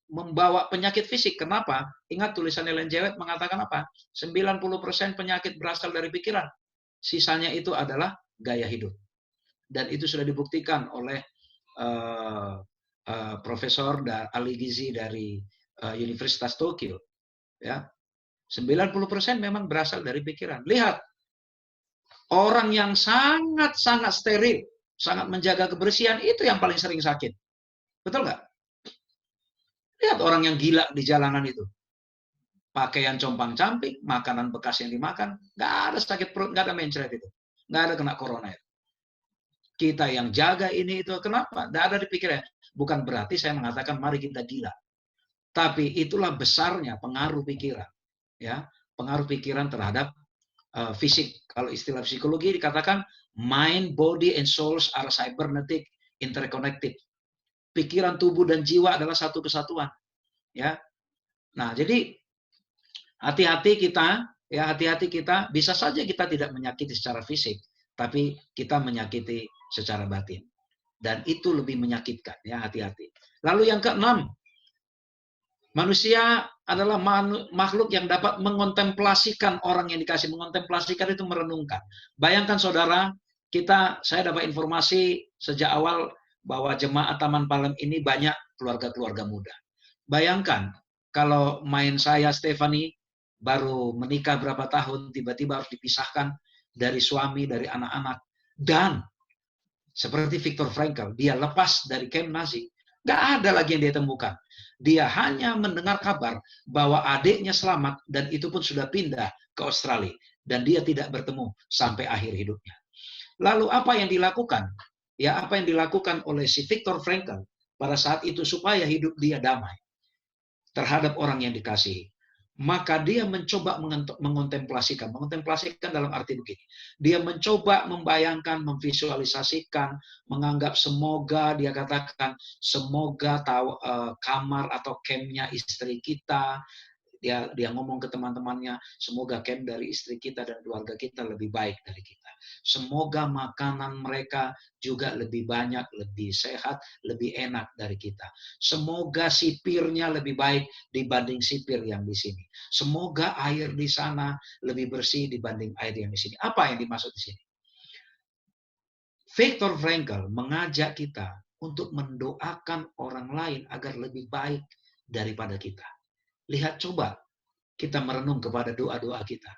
membawa penyakit fisik. Kenapa? Ingat tulisan Ellen Jewett mengatakan apa? 90% penyakit berasal dari pikiran. Sisanya itu adalah gaya hidup. Dan itu sudah dibuktikan oleh Profesor Ali Gizi dari Universitas Tokyo. Ya, 90% memang berasal dari pikiran. Lihat, orang yang sangat-sangat steril, sangat menjaga kebersihan, itu yang paling sering sakit. Betul nggak? Lihat orang yang gila di jalanan itu. Pakaian compang-camping, makanan bekas yang dimakan, nggak ada sakit perut, nggak ada mencret itu. Nggak ada kena corona itu. Kita yang jaga ini itu, kenapa? Nggak ada di pikiran. Bukan berarti saya mengatakan mari kita gila. Tapi itulah besarnya pengaruh pikiran. Ya, pengaruh pikiran terhadap fisik. Kalau istilah psikologi dikatakan mind, body, and souls are cybernetic interconnected. Pikiran, tubuh, dan jiwa adalah satu kesatuan. Ya. Nah, jadi hati-hati kita, ya hati-hati kita. Bisa saja kita tidak menyakiti secara fisik, tapi kita menyakiti secara batin. Dan itu lebih menyakitkan, ya hati-hati. Lalu yang keenam, manusia adalah makhluk yang dapat mengontemplasikan orang yang dikasih. Mengontemplasikan itu merenungkan. Bayangkan saudara, saya dapat informasi sejak awal bahwa jemaat Taman Palem ini banyak keluarga-keluarga muda. Bayangkan kalau main saya, Stephanie, baru menikah berapa tahun, tiba-tiba harus dipisahkan dari suami, dari anak-anak. Dan seperti Viktor Frankl, dia lepas dari kamp Nazi. Nggak ada lagi yang dia temukan. Dia hanya mendengar kabar bahwa adiknya selamat, dan itu pun sudah pindah ke Australia. Dan dia tidak bertemu sampai akhir hidupnya. Lalu apa yang dilakukan? Ya, apa yang dilakukan oleh si Viktor Frankl pada saat itu supaya hidup dia damai terhadap orang yang dikasihi. Maka dia mencoba mengontemplasikan. Mengontemplasikan dalam arti begini. Dia mencoba membayangkan, memvisualisasikan, menganggap semoga, dia katakan, semoga kamar atau campnya istri kita, dia ngomong ke teman-temannya, semoga camp dari istri kita dan keluarga kita lebih baik dari kita. Semoga makanan mereka juga lebih banyak, lebih sehat, lebih enak dari kita. Semoga sipirnya lebih baik dibanding sipir yang di sini. Semoga air di sana lebih bersih dibanding air yang di sini. Apa yang dimaksud di sini? Viktor Frankl mengajak kita untuk mendoakan orang lain agar lebih baik daripada kita. Lihat, coba kita merenung kepada doa-doa kita.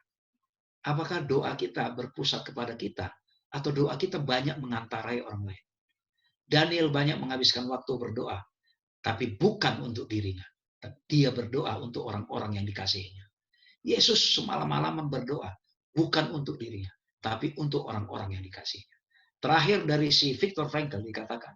Apakah doa kita berpusat kepada kita, atau doa kita banyak mengantarai orang lain? Daniel banyak menghabiskan waktu berdoa, tapi bukan untuk dirinya. Dia berdoa untuk orang-orang yang dikasihinya. Yesus semalam-malaman berdoa, bukan untuk dirinya, tapi untuk orang-orang yang dikasihinya. Terakhir dari si Viktor Frankl dikatakan,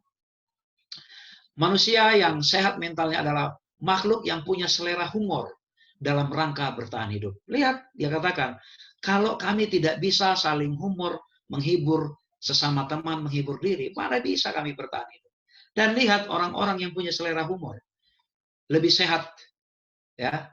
manusia yang sehat mentalnya adalah makhluk yang punya selera humor dalam rangka bertahan hidup. Lihat, dia katakan, kalau kami tidak bisa saling humor, menghibur sesama teman, menghibur diri, mana bisa kami bertahan hidup? Dan lihat, orang-orang yang punya selera humor lebih sehat, ya,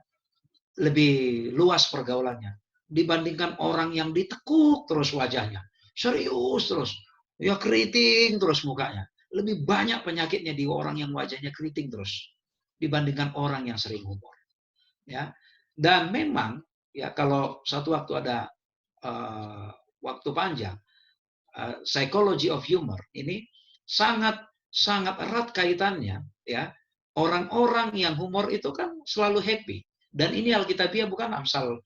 lebih luas pergaulannya dibandingkan orang yang ditekuk terus wajahnya, serius terus, ya keriting terus mukanya. Lebih banyak penyakitnya di orang yang wajahnya keriting terus dibandingkan orang yang sering humor. Ya, dan memang ya kalau satu waktu ada waktu panjang, psychology of humor ini sangat erat kaitannya, ya. Orang-orang yang humor itu kan selalu happy, dan ini Alkitabiah bukan, Amsal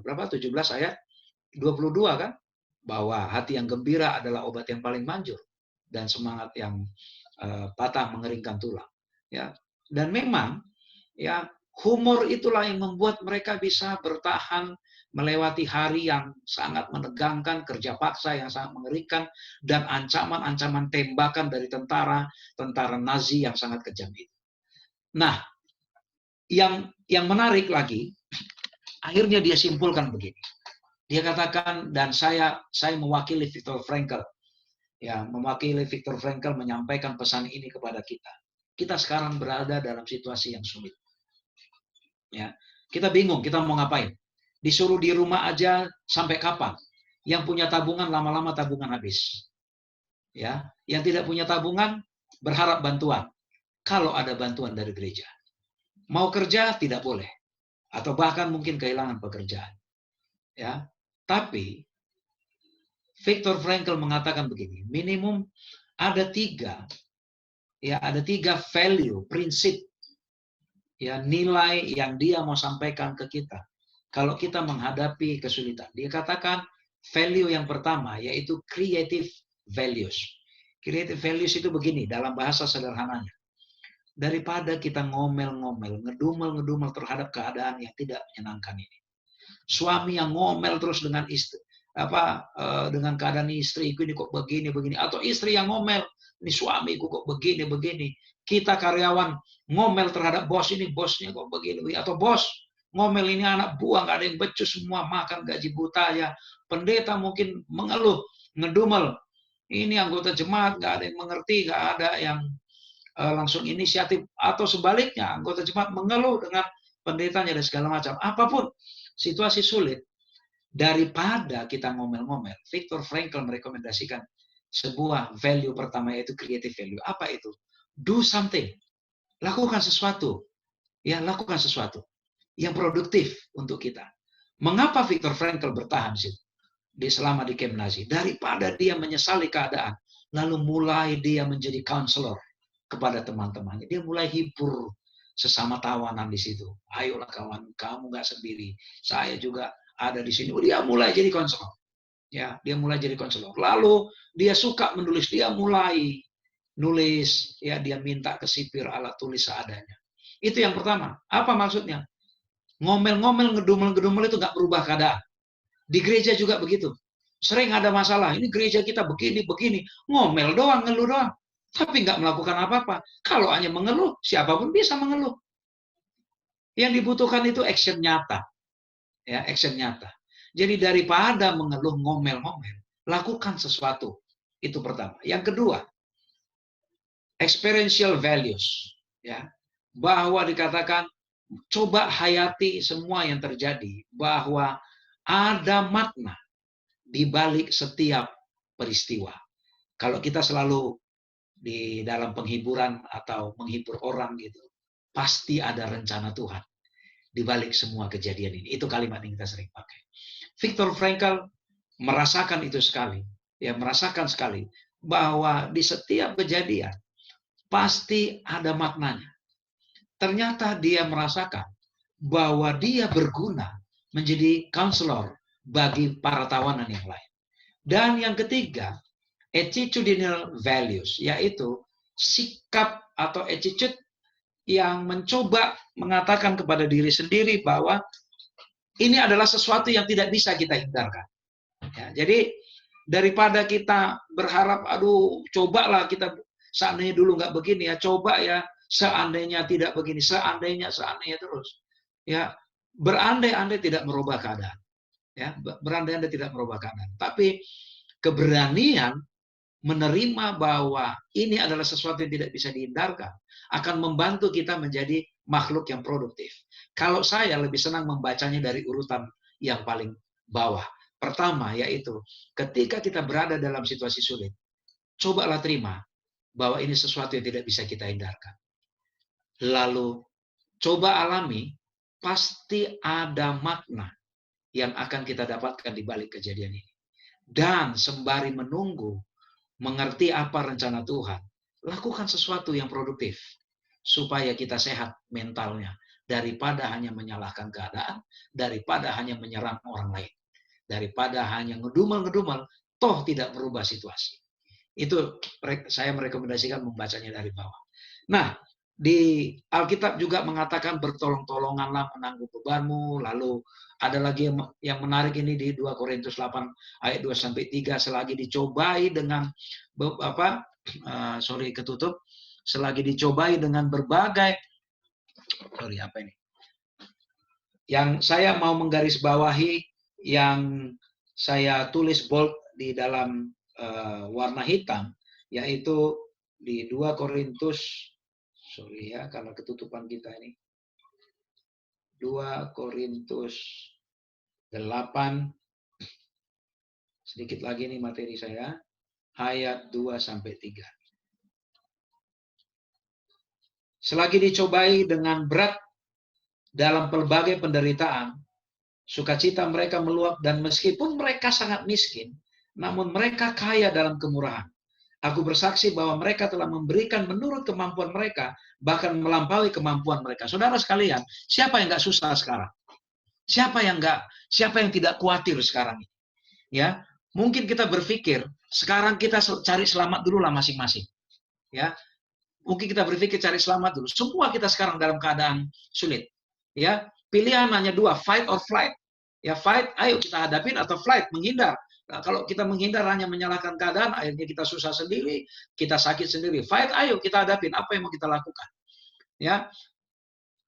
berapa, 17 ayat 22 kan, bahwa hati yang gembira adalah obat yang paling manjur dan semangat yang patah mengeringkan tulang, ya. Dan memang ya humor itulah yang membuat mereka bisa bertahan melewati hari yang sangat menegangkan, kerja paksa yang sangat mengerikan, dan ancaman-ancaman tembakan dari tentara Nazi yang sangat kejam itu. Nah, yang menarik lagi, akhirnya dia simpulkan begini. Dia katakan, dan saya mewakili Viktor Frankl, ya, mewakili Viktor Frankl menyampaikan pesan ini kepada kita. Kita sekarang berada dalam situasi yang sulit. Ya, kita bingung, kita mau ngapain? Disuruh di rumah aja sampai kapan? Yang punya tabungan lama-lama tabungan habis. Ya, yang tidak punya tabungan berharap bantuan. Kalau ada bantuan dari gereja. Mau kerja tidak boleh, atau bahkan mungkin kehilangan pekerjaan. Ya, tapi Viktor Frankl mengatakan begini, minimum ada tiga value, prinsip, ya, nilai yang dia mau sampaikan ke kita kalau kita menghadapi kesulitan. Dia katakan value yang pertama yaitu creative values. Creative values itu begini dalam bahasa sederhananya. Daripada kita ngomel-ngomel, ngedumel terhadap keadaan yang tidak menyenangkan ini. Suami yang ngomel terus dengan istri, dengan keadaan istriku ini kok begini, atau istri yang ngomel, ini suamiku kok begini. Kita karyawan ngomel terhadap bos, ini bosnya kok begini, atau bos ngomel, ini anak buah nggak ada yang becus, semua makan gaji buta ya. Pendeta mungkin mengeluh, ngedumel, Ini anggota jemaat nggak ada yang mengerti, nggak ada yang langsung inisiatif, atau sebaliknya anggota jemaat mengeluh dengan penderitanya dan segala macam. Apapun situasi sulit, daripada kita ngomel-ngomel, Viktor Frankl merekomendasikan sebuah value pertama, yaitu creative value. Apa itu? Do something. Lakukan sesuatu. Ya, lakukan sesuatu yang produktif untuk kita. Mengapa Viktor Frankl bertahan selama di kamp Nazi? Daripada dia menyesali keadaan, lalu mulai dia menjadi counselor kepada teman-temannya. Dia mulai hibur sesama tawanan di situ. Ayolah kawan, kamu nggak sendiri. Saya juga ada di sini. Dia mulai jadi konselor. Ya, dia mulai jadi konselor. Lalu dia suka menulis. Dia mulai nulis. Ya, dia minta ke sipir alat tulis seadanya. Itu yang pertama. Apa maksudnya? Ngomel-ngomel, ngedumel-ngedumel itu nggak berubah keadaan. Di gereja juga begitu. Sering ada masalah. Ini gereja kita begini. Ngomel doang, ngeluh doang. Tapi nggak melakukan apa-apa. Kalau hanya mengeluh, siapapun bisa mengeluh. Yang dibutuhkan itu action nyata. Ya, action nyata. Jadi daripada mengeluh, ngomel-ngomel, lakukan sesuatu. Itu pertama. Yang kedua, experiential values. Ya, bahwa dikatakan, coba hayati semua yang terjadi, bahwa ada makna di balik setiap peristiwa. Kalau kita selalu di dalam penghiburan atau menghibur orang gitu, pasti ada rencana Tuhan di balik semua kejadian ini. Itu kalimat yang kita sering pakai. Viktor Frankl merasakan itu sekali, ya, merasakan sekali bahwa di setiap kejadian pasti ada maknanya. Ternyata dia merasakan bahwa dia berguna menjadi counselor bagi para tawanan yang lain. Dan yang ketiga, attitudinal values, yaitu sikap atau attitude yang mencoba mengatakan kepada diri sendiri bahwa ini adalah sesuatu yang tidak bisa kita hindarkan. Ya, jadi daripada kita berharap, aduh, cobalah kita seandainya dulu nggak begini ya, coba ya seandainya tidak begini, seandainya terus. Ya, berandai-andai tidak merubah keadaan. Ya, berandai-andai tidak merubah keadaan. Tapi keberanian menerima bahwa ini adalah sesuatu yang tidak bisa dihindarkan akan membantu kita menjadi makhluk yang produktif. Kalau saya lebih senang membacanya dari urutan yang paling bawah. Pertama, yaitu ketika kita berada dalam situasi sulit, cobalah terima bahwa ini sesuatu yang tidak bisa kita hindarkan. Lalu, coba alami, pasti ada makna yang akan kita dapatkan di balik kejadian ini. Dan sembari menunggu, mengerti apa rencana Tuhan, lakukan sesuatu yang produktif supaya kita sehat mentalnya, daripada hanya menyalahkan keadaan, daripada hanya menyerang orang lain, daripada hanya ngedumel-ngedumel, toh tidak merubah situasi. Itu saya merekomendasikan membacanya dari bawah. Nah, di Alkitab juga mengatakan bertolong-tolonganlah menanggung bebanmu. Lalu ada lagi yang menarik ini di 2 Korintus 8 ayat 2-3, selagi dicobai dengan selagi dicobai dengan berbagai yang saya mau menggarisbawahi, yang saya tulis bold di dalam warna hitam, yaitu di 2 Korintus, karena ketutupan kita ini, 2 Korintus 8, sedikit lagi nih materi saya, ayat 2-3. Selagi dicobai dengan berat dalam pelbagai penderitaan, sukacita mereka meluap, dan meskipun mereka sangat miskin, namun mereka kaya dalam kemurahan. Aku bersaksi bahwa mereka telah memberikan menurut kemampuan mereka, bahkan melampaui kemampuan mereka. Saudara sekalian, siapa yang nggak susah sekarang? Siapa yang tidak khawatir sekarang ini? Ya, mungkin kita berpikir sekarang kita cari selamat dulu lah masing-masing. Ya, mungkin kita berpikir cari selamat dulu. Semua kita sekarang dalam keadaan sulit. Ya, pilihan hanya dua, fight or flight. Ya, fight, ayo kita hadapin, atau flight, menghindar. Nah, kalau kita menghindar hanya menyalahkan keadaan, akhirnya kita susah sendiri, kita sakit sendiri. Fight, ayo kita hadapin, apa yang mau kita lakukan? Ya,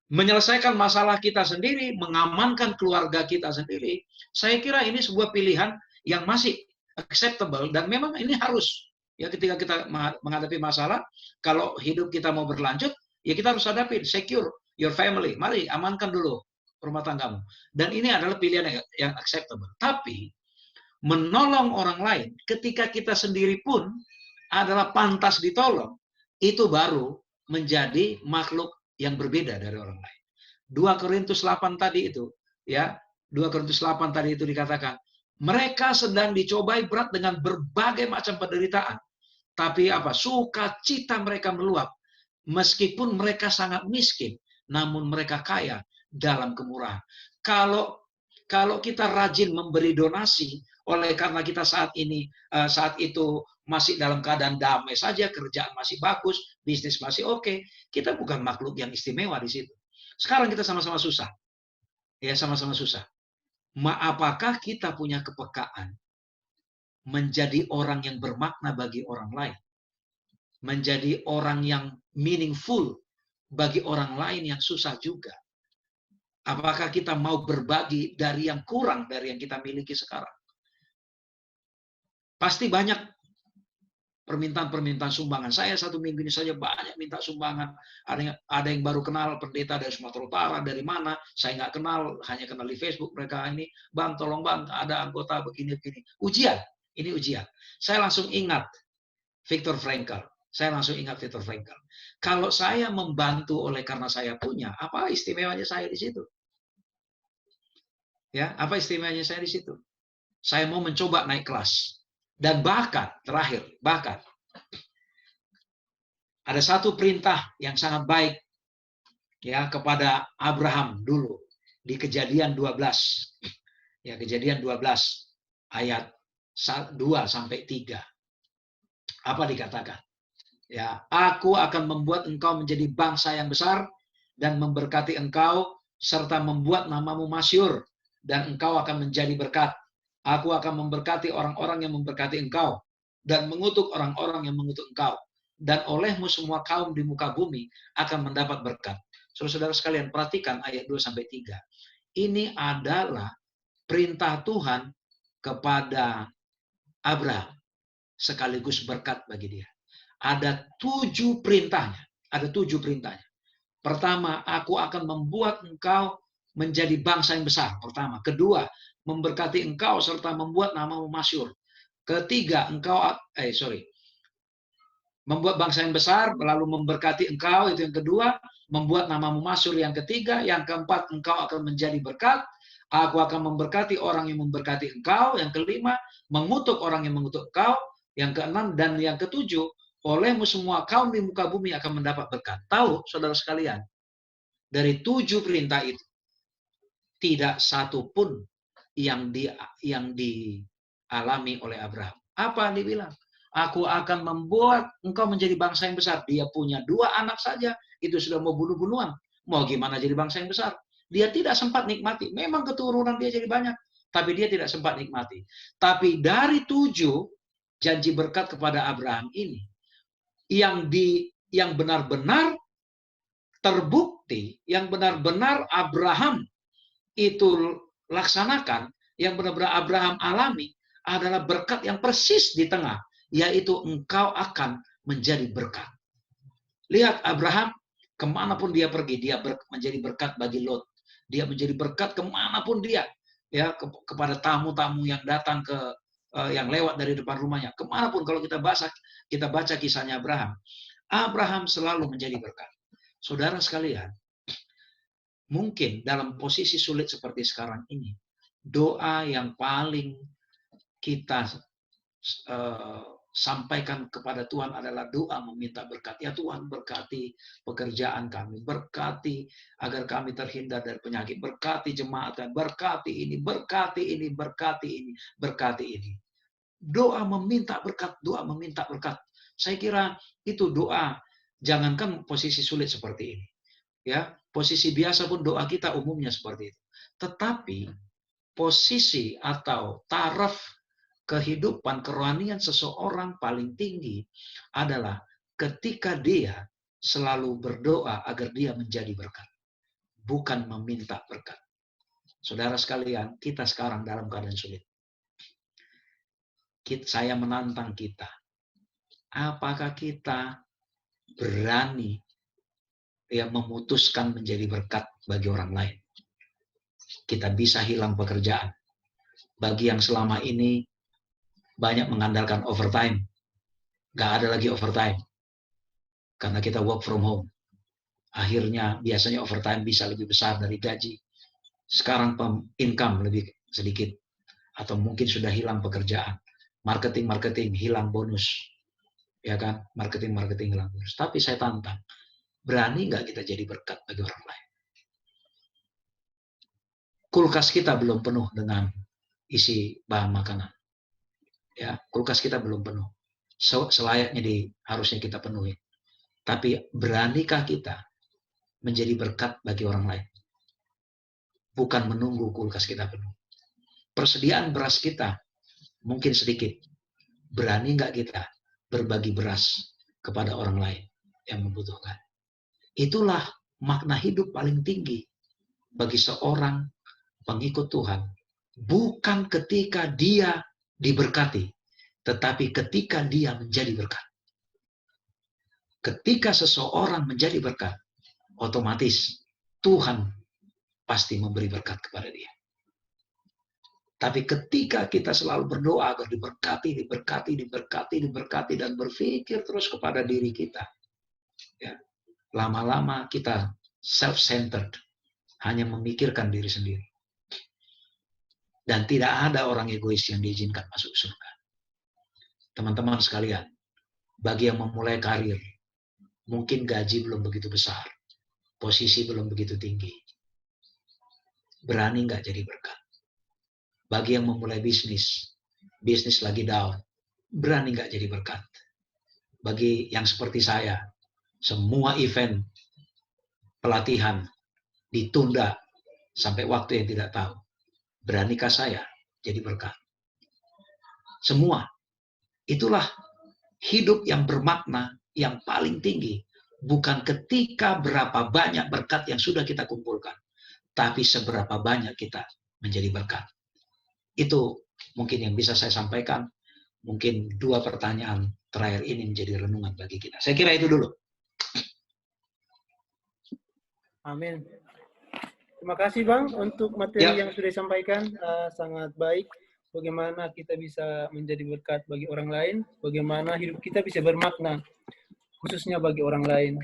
menyelesaikan masalah kita sendiri, mengamankan keluarga kita sendiri. Saya kira ini sebuah pilihan yang masih acceptable, dan memang ini harus. Ya, ketika kita menghadapi masalah, kalau hidup kita mau berlanjut, ya kita harus hadapi, secure your family. Mari amankan dulu rumah tanggamu. Dan ini adalah pilihan yang acceptable. Tapi menolong orang lain ketika kita sendiri pun adalah pantas ditolong, itu baru menjadi makhluk yang berbeda dari orang lain. 2 Korintus 8 tadi itu, ya, 2 Korintus 8 tadi itu dikatakan, mereka sedang dicobai berat dengan berbagai macam penderitaan. Tapi apa? Sukacita mereka meluap. Meskipun mereka sangat miskin, namun mereka kaya dalam kemurahan. Kalau kita rajin memberi donasi, oleh karena kita saat itu masih dalam keadaan damai saja, kerjaan masih bagus, bisnis masih oke, kita bukan makhluk yang istimewa di situ. Sekarang kita sama-sama susah. Ya, sama-sama susah. Apakah kita punya kepekaan menjadi orang yang bermakna bagi orang lain? Menjadi orang yang meaningful bagi orang lain yang susah juga. Apakah kita mau berbagi dari yang kurang dari yang kita miliki sekarang? Pasti banyak permintaan sumbangan. Saya 1 minggu ini saja banyak minta sumbangan. Ada yang baru kenal pendeta dari Sumatera Utara, dari mana, saya nggak kenal, hanya kenal di Facebook mereka ini, Bang, tolong Bang, ada anggota begini-begini. Ujian, ini ujian. Saya langsung ingat Viktor Frankl. Kalau saya membantu oleh karena saya punya, apa istimewanya saya di situ? Ya, apa istimewanya saya di situ? Saya mau mencoba naik kelas. Dan bahkan ada satu perintah yang sangat baik ya kepada Abraham dulu di Kejadian 12. Ya, Kejadian 12 ayat 2 sampai 3. Apa dikatakan? Ya, aku akan membuat engkau menjadi bangsa yang besar dan memberkati engkau serta membuat namamu masyhur dan engkau akan menjadi berkat. Aku akan memberkati orang-orang yang memberkati engkau dan mengutuk orang-orang yang mengutuk engkau. Dan olehmu semua kaum di muka bumi akan mendapat berkat. Saudara-saudara sekalian, perhatikan ayat 2 sampai 3. Ini adalah perintah Tuhan kepada Abraham sekaligus berkat bagi dia. Ada 7 perintahnya. Pertama, aku akan membuat engkau menjadi bangsa yang besar. Pertama. Kedua, memberkati engkau serta membuat namamu masyhur. Ketiga, membuat bangsa yang besar, lalu memberkati engkau, itu yang kedua. Membuat namamu masyhur yang ketiga. Yang keempat, engkau akan menjadi berkat. Aku akan memberkati orang yang memberkati engkau. Yang kelima, mengutuk orang yang mengutuk engkau. Yang keenam dan yang ketujuh, olehmu semua kaum di muka bumi akan mendapat berkat. Tahu, saudara sekalian, dari 7 perintah itu, tidak satu pun yang dialami oleh Abraham. Apa yang dibilang? Aku akan membuat engkau menjadi bangsa yang besar. Dia punya 2 anak saja, itu sudah mau bunuh-bunuhan. Mau gimana jadi bangsa yang besar? Dia tidak sempat nikmati. Memang keturunan dia jadi banyak, tapi dia tidak sempat nikmati. Tapi dari 7 janji berkat kepada Abraham ini, yang benar-benar terbukti, yang benar-benar Abraham itu laksanakan, yang benar-benar Abraham alami adalah berkat yang persis di tengah, yaitu engkau akan menjadi berkat. Lihat Abraham, kemanapun dia pergi, dia menjadi berkat bagi Lot. Dia menjadi berkat kemanapun dia, ya, kepada tamu-tamu yang datang yang lewat dari depan rumahnya. Kemanapun, kalau kita baca kisahnya Abraham selalu menjadi berkat. Saudara sekalian, mungkin dalam posisi sulit seperti sekarang ini, doa yang paling kita sampaikan kepada Tuhan adalah doa meminta berkat. Ya Tuhan, berkati pekerjaan kami, berkati agar kami terhindar dari penyakit, berkati jemaat, berkati ini, berkati ini, berkati ini, berkati ini. Doa meminta berkat, doa meminta berkat. Saya kira itu doa, jangankan posisi sulit seperti ini. Ya, posisi biasa pun doa kita umumnya seperti itu. Tetapi posisi atau taraf kehidupan kerohanian seseorang paling tinggi adalah ketika dia selalu berdoa agar dia menjadi berkat, bukan meminta berkat. Saudara sekalian, kita sekarang dalam keadaan sulit. saya menantang kita. Apakah kita berani memutuskan menjadi berkat bagi orang lain? Kita bisa hilang pekerjaan. Bagi yang selama ini banyak mengandalkan overtime, nggak ada lagi overtime karena kita work from home. Akhirnya biasanya overtime bisa lebih besar dari gaji. Sekarang income lebih sedikit, atau mungkin sudah hilang pekerjaan. Marketing hilang bonus, ya kan? Marketing hilang bonus. Tapi saya tantang, berani nggak kita jadi berkat bagi orang lain? Kulkas kita belum penuh dengan isi bahan makanan. Ya, kulkas kita belum penuh. Selayaknya harusnya kita penuhi. Tapi beranikah kita menjadi berkat bagi orang lain? Bukan menunggu kulkas kita penuh. Persediaan beras kita mungkin sedikit. Berani nggak kita berbagi beras kepada orang lain yang membutuhkan? Itulah makna hidup paling tinggi bagi seorang pengikut Tuhan. Bukan ketika dia diberkati, tetapi ketika dia menjadi berkat. Ketika seseorang menjadi berkat, otomatis Tuhan pasti memberi berkat kepada dia. Tapi ketika kita selalu berdoa agar diberkati, dan berpikir terus kepada diri kita, ya, lama-lama kita self-centered, hanya memikirkan diri sendiri. Dan tidak ada orang egois yang diizinkan masuk surga. Teman-teman sekalian, bagi yang memulai karir, mungkin gaji belum begitu besar, posisi belum begitu tinggi. Berani nggak jadi berkat? Bagi yang memulai bisnis lagi down, berani nggak jadi berkat? Bagi yang seperti saya, semua event pelatihan ditunda sampai waktu yang tidak tahu, beranikah saya jadi berkat? Semua. Itulah hidup yang bermakna yang paling tinggi. Bukan ketika berapa banyak berkat yang sudah kita kumpulkan, tapi seberapa banyak kita menjadi berkat. Itu mungkin yang bisa saya sampaikan. Mungkin 2 pertanyaan terakhir ini menjadi renungan bagi kita. Saya kira itu dulu. Amin. Terima kasih Bang untuk materi yang sudah disampaikan. Sangat baik. Bagaimana kita bisa menjadi berkat bagi orang lain. Bagaimana hidup kita bisa bermakna. Khususnya bagi orang lain.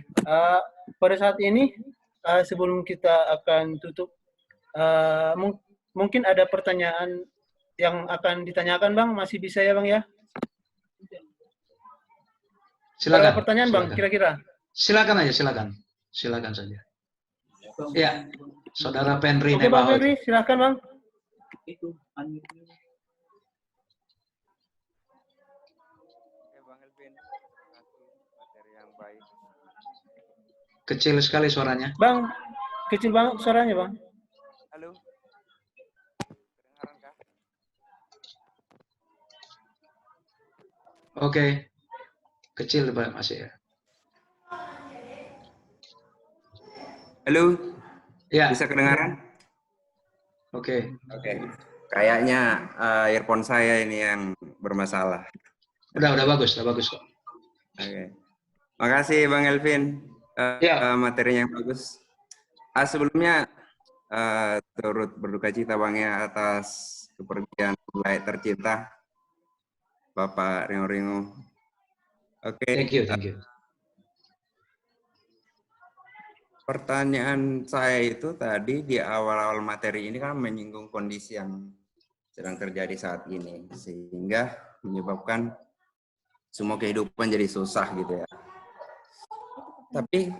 Pada saat ini, sebelum kita akan tutup, mungkin ada pertanyaan yang akan ditanyakan Bang. Masih bisa ya Bang ya? Silakan. Ada pertanyaan Bang, kira-kira? Silakan aja, silakan. Silakan saja. Ya, Saudara Penri. Oke Bang Penri, silakan Bang. Kecil sekali suaranya. Bang, kecil banget suaranya Bang. Halo. Oke. Kecil Pak masih ya. Halo. Ya. Bisa kedengaran? Oke. Kayaknya earphone saya ini yang bermasalah. Udah bagus kok. Oke. Makasih Bang Elvin. Materinya yang bagus. Sebelumnya turut berduka cita Bang ya atas kepergian baik tercinta Bapak Ringo. Oke. Thank you. Pertanyaan saya itu tadi di awal-awal materi ini kan menyinggung kondisi yang sedang terjadi saat ini, sehingga menyebabkan semua kehidupan jadi susah gitu ya. Tapi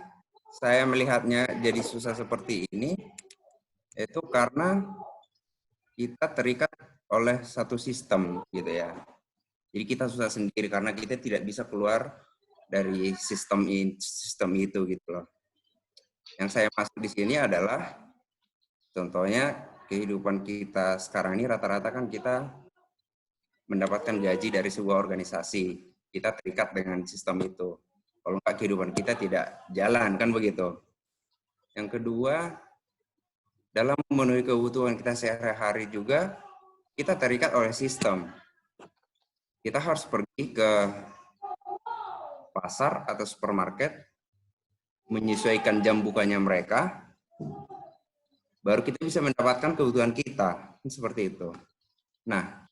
saya melihatnya jadi susah seperti ini, itu karena kita terikat oleh satu sistem gitu ya. Jadi kita susah sendiri karena kita tidak bisa keluar dari sistem itu gitu loh. Yang saya masuk di sini adalah contohnya kehidupan kita sekarang ini rata-rata kan kita mendapatkan gaji dari sebuah organisasi. Kita terikat dengan sistem itu. Kalau enggak kehidupan kita tidak jalan kan begitu. Yang kedua, dalam memenuhi kebutuhan kita sehari-hari juga kita terikat oleh sistem. kita harus pergi ke pasar atau supermarket, menyesuaikan jam bukanya mereka, baru kita bisa mendapatkan kebutuhan kita. Seperti itu. Nah,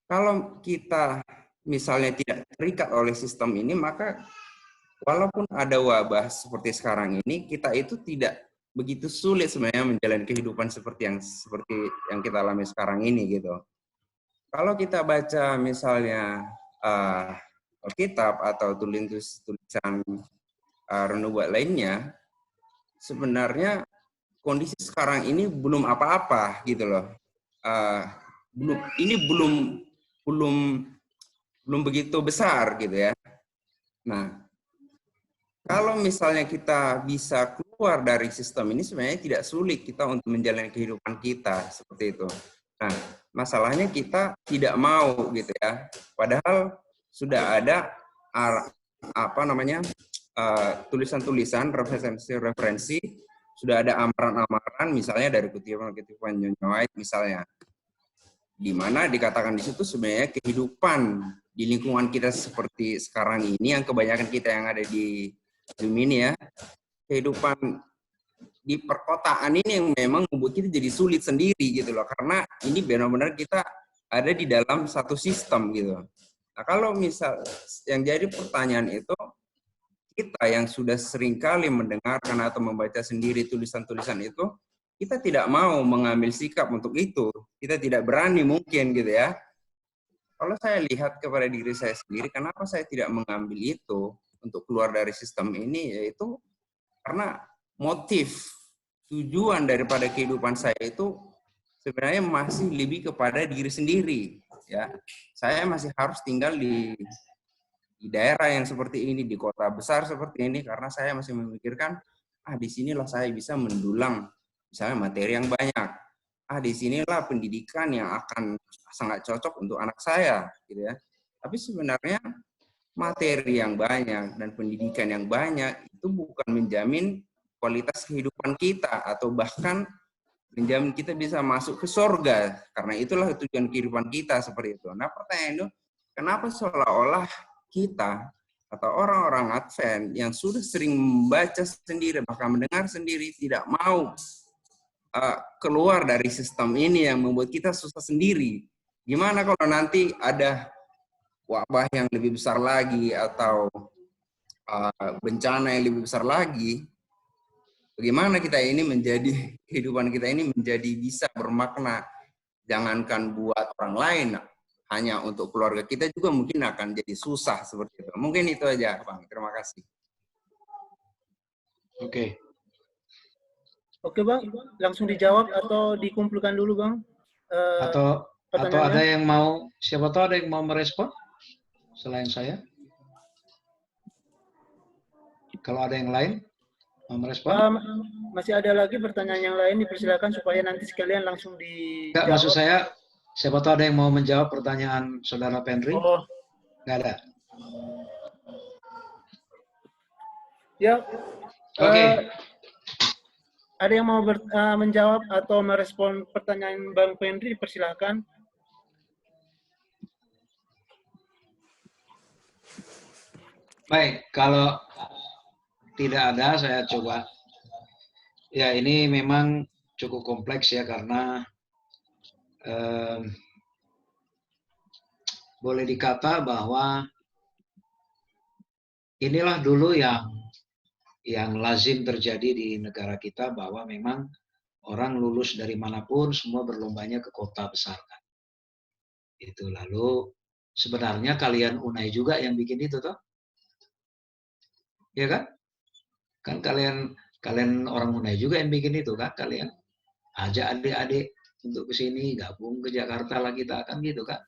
kalau kita misalnya tidak terikat oleh sistem ini, maka walaupun ada wabah seperti sekarang ini, kita itu tidak begitu sulit sebenarnya menjalani kehidupan seperti yang kita alami sekarang ini gitu. Kalau kita baca misalnya Alkitab atau tulisan renubuat lainnya, sebenarnya kondisi sekarang ini belum apa-apa gitu loh. Belum begitu besar gitu ya. Nah, kalau misalnya kita bisa keluar dari sistem ini, sebenarnya tidak sulit kita untuk menjalani kehidupan kita seperti itu. Nah, masalahnya kita tidak mau gitu ya. Padahal sudah ada tulisan-tulisan, referensi, sudah ada amaran-amaran, misalnya dari kutipan Nyonya White misalnya, di mana dikatakan di situ sebenarnya kehidupan di lingkungan kita seperti sekarang ini, yang kebanyakan kita yang ada di Zoom ini ya, kehidupan di perkotaan ini yang memang membuat kita jadi sulit sendiri gitu loh, karena ini benar-benar kita ada di dalam satu sistem gitu. Nah, kalau misal yang jadi pertanyaan itu, kita yang sudah seringkali mendengarkan atau membaca sendiri tulisan-tulisan itu, kita tidak mau mengambil sikap untuk itu. Kita tidak berani mungkin gitu ya. Kalau saya lihat kepada diri saya sendiri, kenapa saya tidak mengambil itu untuk keluar dari sistem ini, yaitu karena motif, tujuan daripada kehidupan saya itu sebenarnya masih lebih kepada diri sendiri. Ya, saya masih harus tinggal di daerah yang seperti ini, di kota besar seperti ini, karena saya masih memikirkan, di sinilah saya bisa mendulang misalnya materi yang banyak. Di sinilah pendidikan yang akan sangat cocok untuk anak saya, gitu ya. Tapi sebenarnya materi yang banyak dan pendidikan yang banyak itu bukan menjamin kualitas kehidupan kita atau bahkan menjamin kita bisa masuk ke surga, karena itulah tujuan kehidupan kita seperti itu. Nah, pertanyaan itu, kenapa seolah-olah kita atau orang-orang Advent yang sudah sering membaca sendiri, bahkan mendengar sendiri, tidak mau keluar dari sistem ini yang membuat kita susah sendiri. Gimana kalau nanti ada wabah yang lebih besar lagi atau bencana yang lebih besar lagi, bagaimana kita ini menjadi, kehidupan kita ini menjadi bisa bermakna, jangankan buat orang lain, hanya untuk keluarga kita juga mungkin akan jadi susah seperti itu. Mungkin itu aja, Bang. Terima kasih. Oke. Oke, Bang. Langsung dijawab atau dikumpulkan dulu, Bang? Atau ada yang mau, siapa tahu ada yang mau merespon selain saya? Kalau ada yang lain mau merespon? Masih ada lagi pertanyaan yang lain, dipersilakan supaya nanti sekalian langsung dijawab. Enggak, maksud saya, siapa tahu ada yang mau menjawab pertanyaan Saudara Penry? Oh. Nggak ada? Ya. Oke. Ada yang mau menjawab atau merespon pertanyaan Bang Penry, dipersilakan. Baik, kalau tidak ada, saya coba. Ya, ini memang cukup kompleks ya, karena boleh dikata bahwa inilah dulu yang lazim terjadi di negara kita, bahwa memang orang lulus dari manapun semua berlombanya ke kota besar kan. Itu lalu sebenarnya kalian Unai juga yang bikin itu toh? Ya kan? Kan kalian orang Unai juga yang bikin itu kan, kalian ajak adik-adik untuk ke sini, gabung ke Jakarta lah kita, kan gitu kan.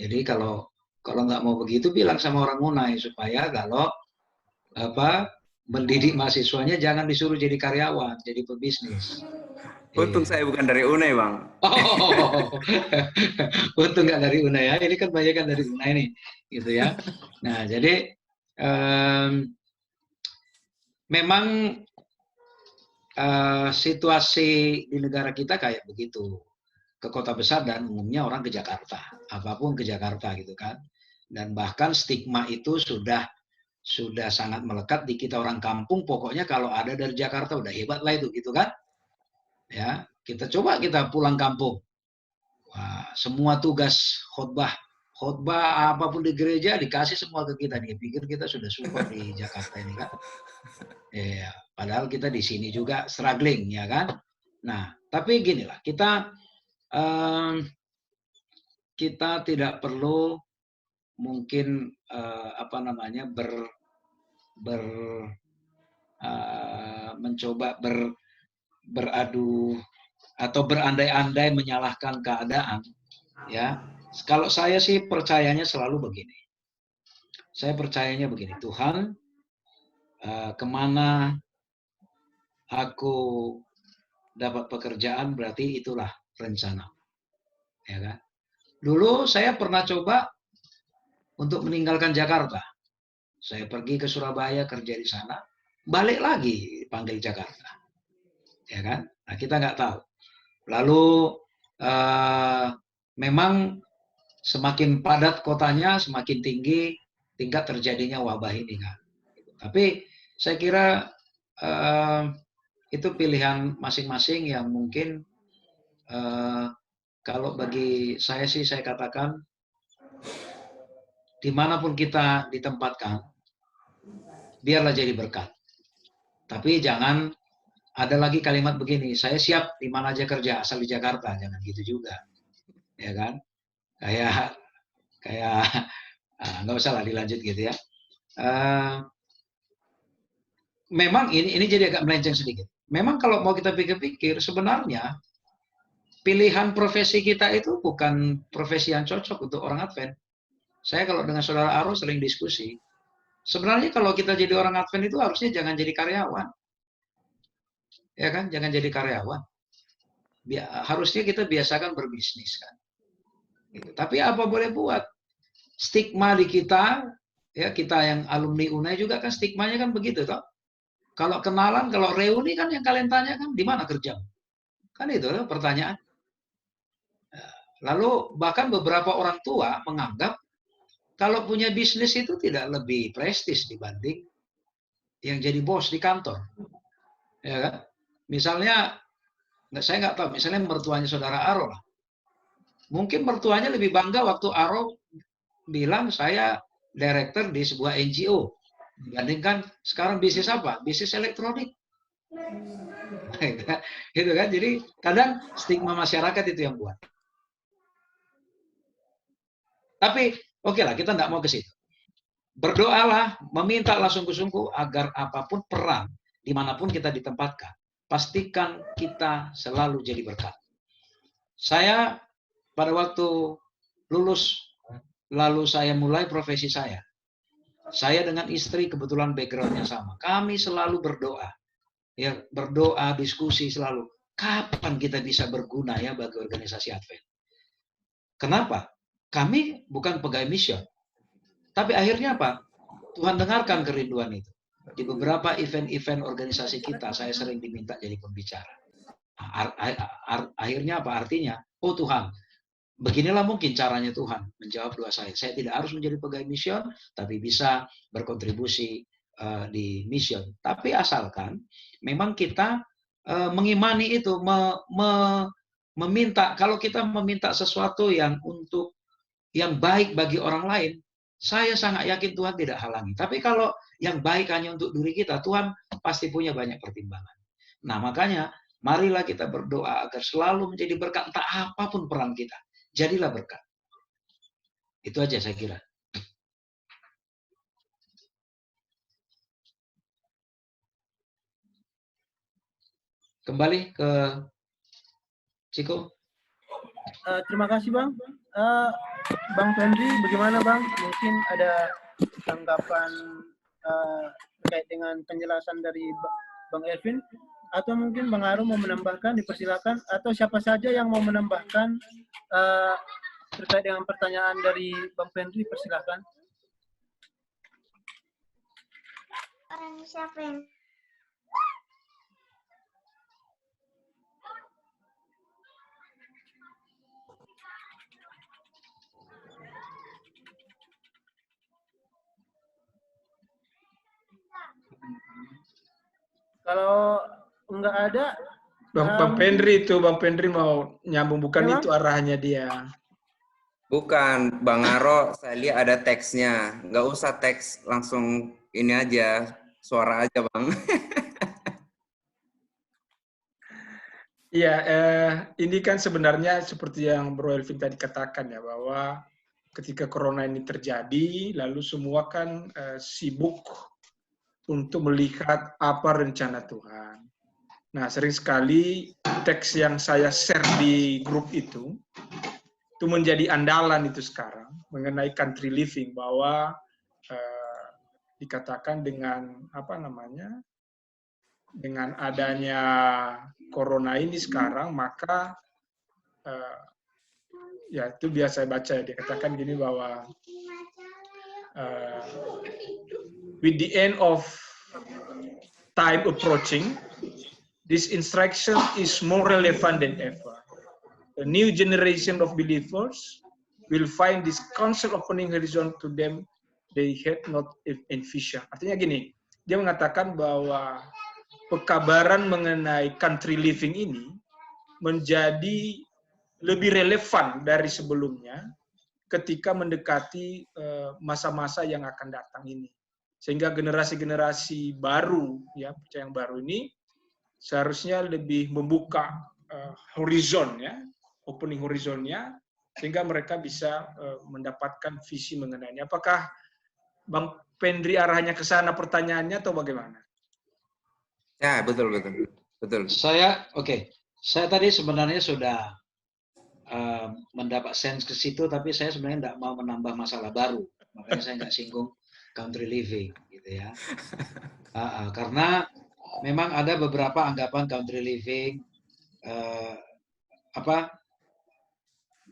Jadi kalau nggak mau begitu, bilang sama orang Unai supaya kalau mendidik mahasiswanya jangan disuruh jadi karyawan, jadi pebisnis. Untung saya bukan dari Unai, Bang. Oh, untung nggak dari Unai ya. Ini kan banyak kan dari Unai nih, gitu ya. Nah, jadi memang situasi di negara kita kayak begitu. Ke kota besar dan umumnya orang ke Jakarta, apapun ke Jakarta gitu kan. Dan bahkan stigma itu sudah sangat melekat di kita orang kampung. Pokoknya kalau ada dari Jakarta udah hebat lah itu, gitu kan? Ya, kita pulang kampung. Wah, semua tugas khotbah apapun di gereja dikasih semua ke kita. Dia pikir kita sudah super di Jakarta ini kan. Ya, padahal kita di sini juga struggling, ya kan. Nah, tapi ginilah, kita tidak perlu mungkin mencoba beradu atau berandai-andai menyalahkan keadaan, ya. Kalau saya sih percayanya selalu begini. Saya percayanya begini, Tuhan, kemana aku dapat pekerjaan berarti itulah rencana, ya kan. Dulu saya pernah coba untuk meninggalkan Jakarta. Saya pergi ke Surabaya kerja di sana, balik lagi panggil Jakarta, ya kan. Nah, kita nggak tahu. Lalu memang semakin padat kotanya, semakin tinggi tingkat terjadinya wabah ini kan. Tapi saya kira itu pilihan masing-masing yang mungkin kalau bagi saya sih saya katakan dimanapun kita ditempatkan, biarlah jadi berkat. Tapi jangan ada lagi kalimat begini, saya siap di mana aja kerja asal di Jakarta, jangan gitu juga, ya kan? Kayak nggak usah lah dilanjut gitu ya. Memang ini jadi agak melenceng sedikit. Memang kalau mau kita pikir-pikir, sebenarnya pilihan profesi kita itu bukan profesi yang cocok untuk orang Advent. Saya kalau dengan saudara Aro sering diskusi, sebenarnya kalau kita jadi orang Advent itu harusnya jangan jadi karyawan. Ya kan, jangan jadi karyawan. Harusnya kita biasakan berbisnis kan. Gitu. Tapi apa boleh buat? Stigma di kita, ya kita yang alumni UNAI juga kan stigmanya kan begitu toh. Kalau kenalan, kalau reuni kan yang kalian tanya kan di mana kerja? Kan itu loh pertanyaan. Lalu bahkan beberapa orang tua menganggap kalau punya bisnis itu tidak lebih prestis dibanding yang jadi bos di kantor. Ya kan? Misalnya, saya nggak tahu, misalnya mertuanya saudara Aro lah. Mungkin mertuanya lebih bangga waktu Aro bilang saya director di sebuah NGO. Dibandingkan sekarang bisnis apa? Bisnis elektronik. Gitu kan? Jadi kadang stigma masyarakat itu yang buat. Tapi oke lah, kita nggak mau ke situ. Berdoalah, memintalah sungguh-sungguh agar apapun peran, dimanapun kita ditempatkan, pastikan kita selalu jadi berkat. Saya pada waktu lulus, lalu saya mulai profesi saya dengan istri kebetulan backgroundnya sama. Kami selalu berdoa, ya berdoa, diskusi selalu. Kapan kita bisa berguna ya bagi organisasi Advent? Kenapa? Kami bukan pegawai mission. Tapi akhirnya apa? Tuhan dengarkan kerinduan itu. Di beberapa event-event organisasi kita, saya sering diminta jadi pembicara. Akhirnya apa? Artinya, oh Tuhan, beginilah mungkin caranya Tuhan menjawab doa saya. Saya tidak harus menjadi pegawai mission, tapi bisa berkontribusi di mission. Tapi asalkan memang kita mengimani itu, meminta. Kalau kita meminta sesuatu yang baik bagi orang lain, saya sangat yakin Tuhan tidak halangi. Tapi kalau yang baik hanya untuk diri kita, Tuhan pasti punya banyak pertimbangan. Nah, makanya marilah kita berdoa agar selalu menjadi berkat, entah apapun peran kita. Jadilah berkat. Itu aja saya kira. Kembali ke Ciko. Terima kasih Bang. Bang Fendri, bagaimana Bang? Mungkin ada tanggapan terkait dengan penjelasan dari Bang Elvin, atau mungkin Bang Arum mau menambahkan, dipersilakan, atau siapa saja yang mau menambahkan terkait dengan pertanyaan dari Bang Fendri, persilakan. Siapa yang Kalau nggak ada, Bang Pendri mau nyambung, bukan ya, Bang? itu arahnya dia. Bukan, Bang Aro, saya lihat ada teksnya. Nggak usah teks, langsung ini aja, suara aja, Bang. Iya, ini kan sebenarnya seperti yang Bro Elvin tadi katakan ya, bahwa ketika corona ini terjadi, lalu semua kan sibuk untuk melihat apa rencana Tuhan. Nah, sering sekali teks yang saya share di grup itu menjadi andalan itu sekarang, mengenai country living, bahwa dikatakan dengan dengan adanya corona ini sekarang, maka ya itu biasa saya baca, dikatakan gini bahwa with the end of time approaching, this instruction is more relevant than ever. A new generation of believers will find this concept opening horizon to them they had not envisioned. Artinya gini, dia mengatakan bahwa pekabaran mengenai country living ini menjadi lebih relevan dari sebelumnya ketika mendekati masa-masa yang akan datang ini. Sehingga generasi-generasi baru, ya, yang baru ini seharusnya lebih membuka horizon, ya, opening horizonnya, sehingga mereka bisa mendapatkan visi mengenainya. Apakah Bang Pendri arahnya ke sana pertanyaannya atau bagaimana? Ya, betul. Saya tadi sebenarnya sudah mendapat sense ke situ, tapi saya sebenarnya tidak mau menambah masalah baru, makanya saya nggak singgung country living, gitu ya. Karena memang ada beberapa anggapan country living,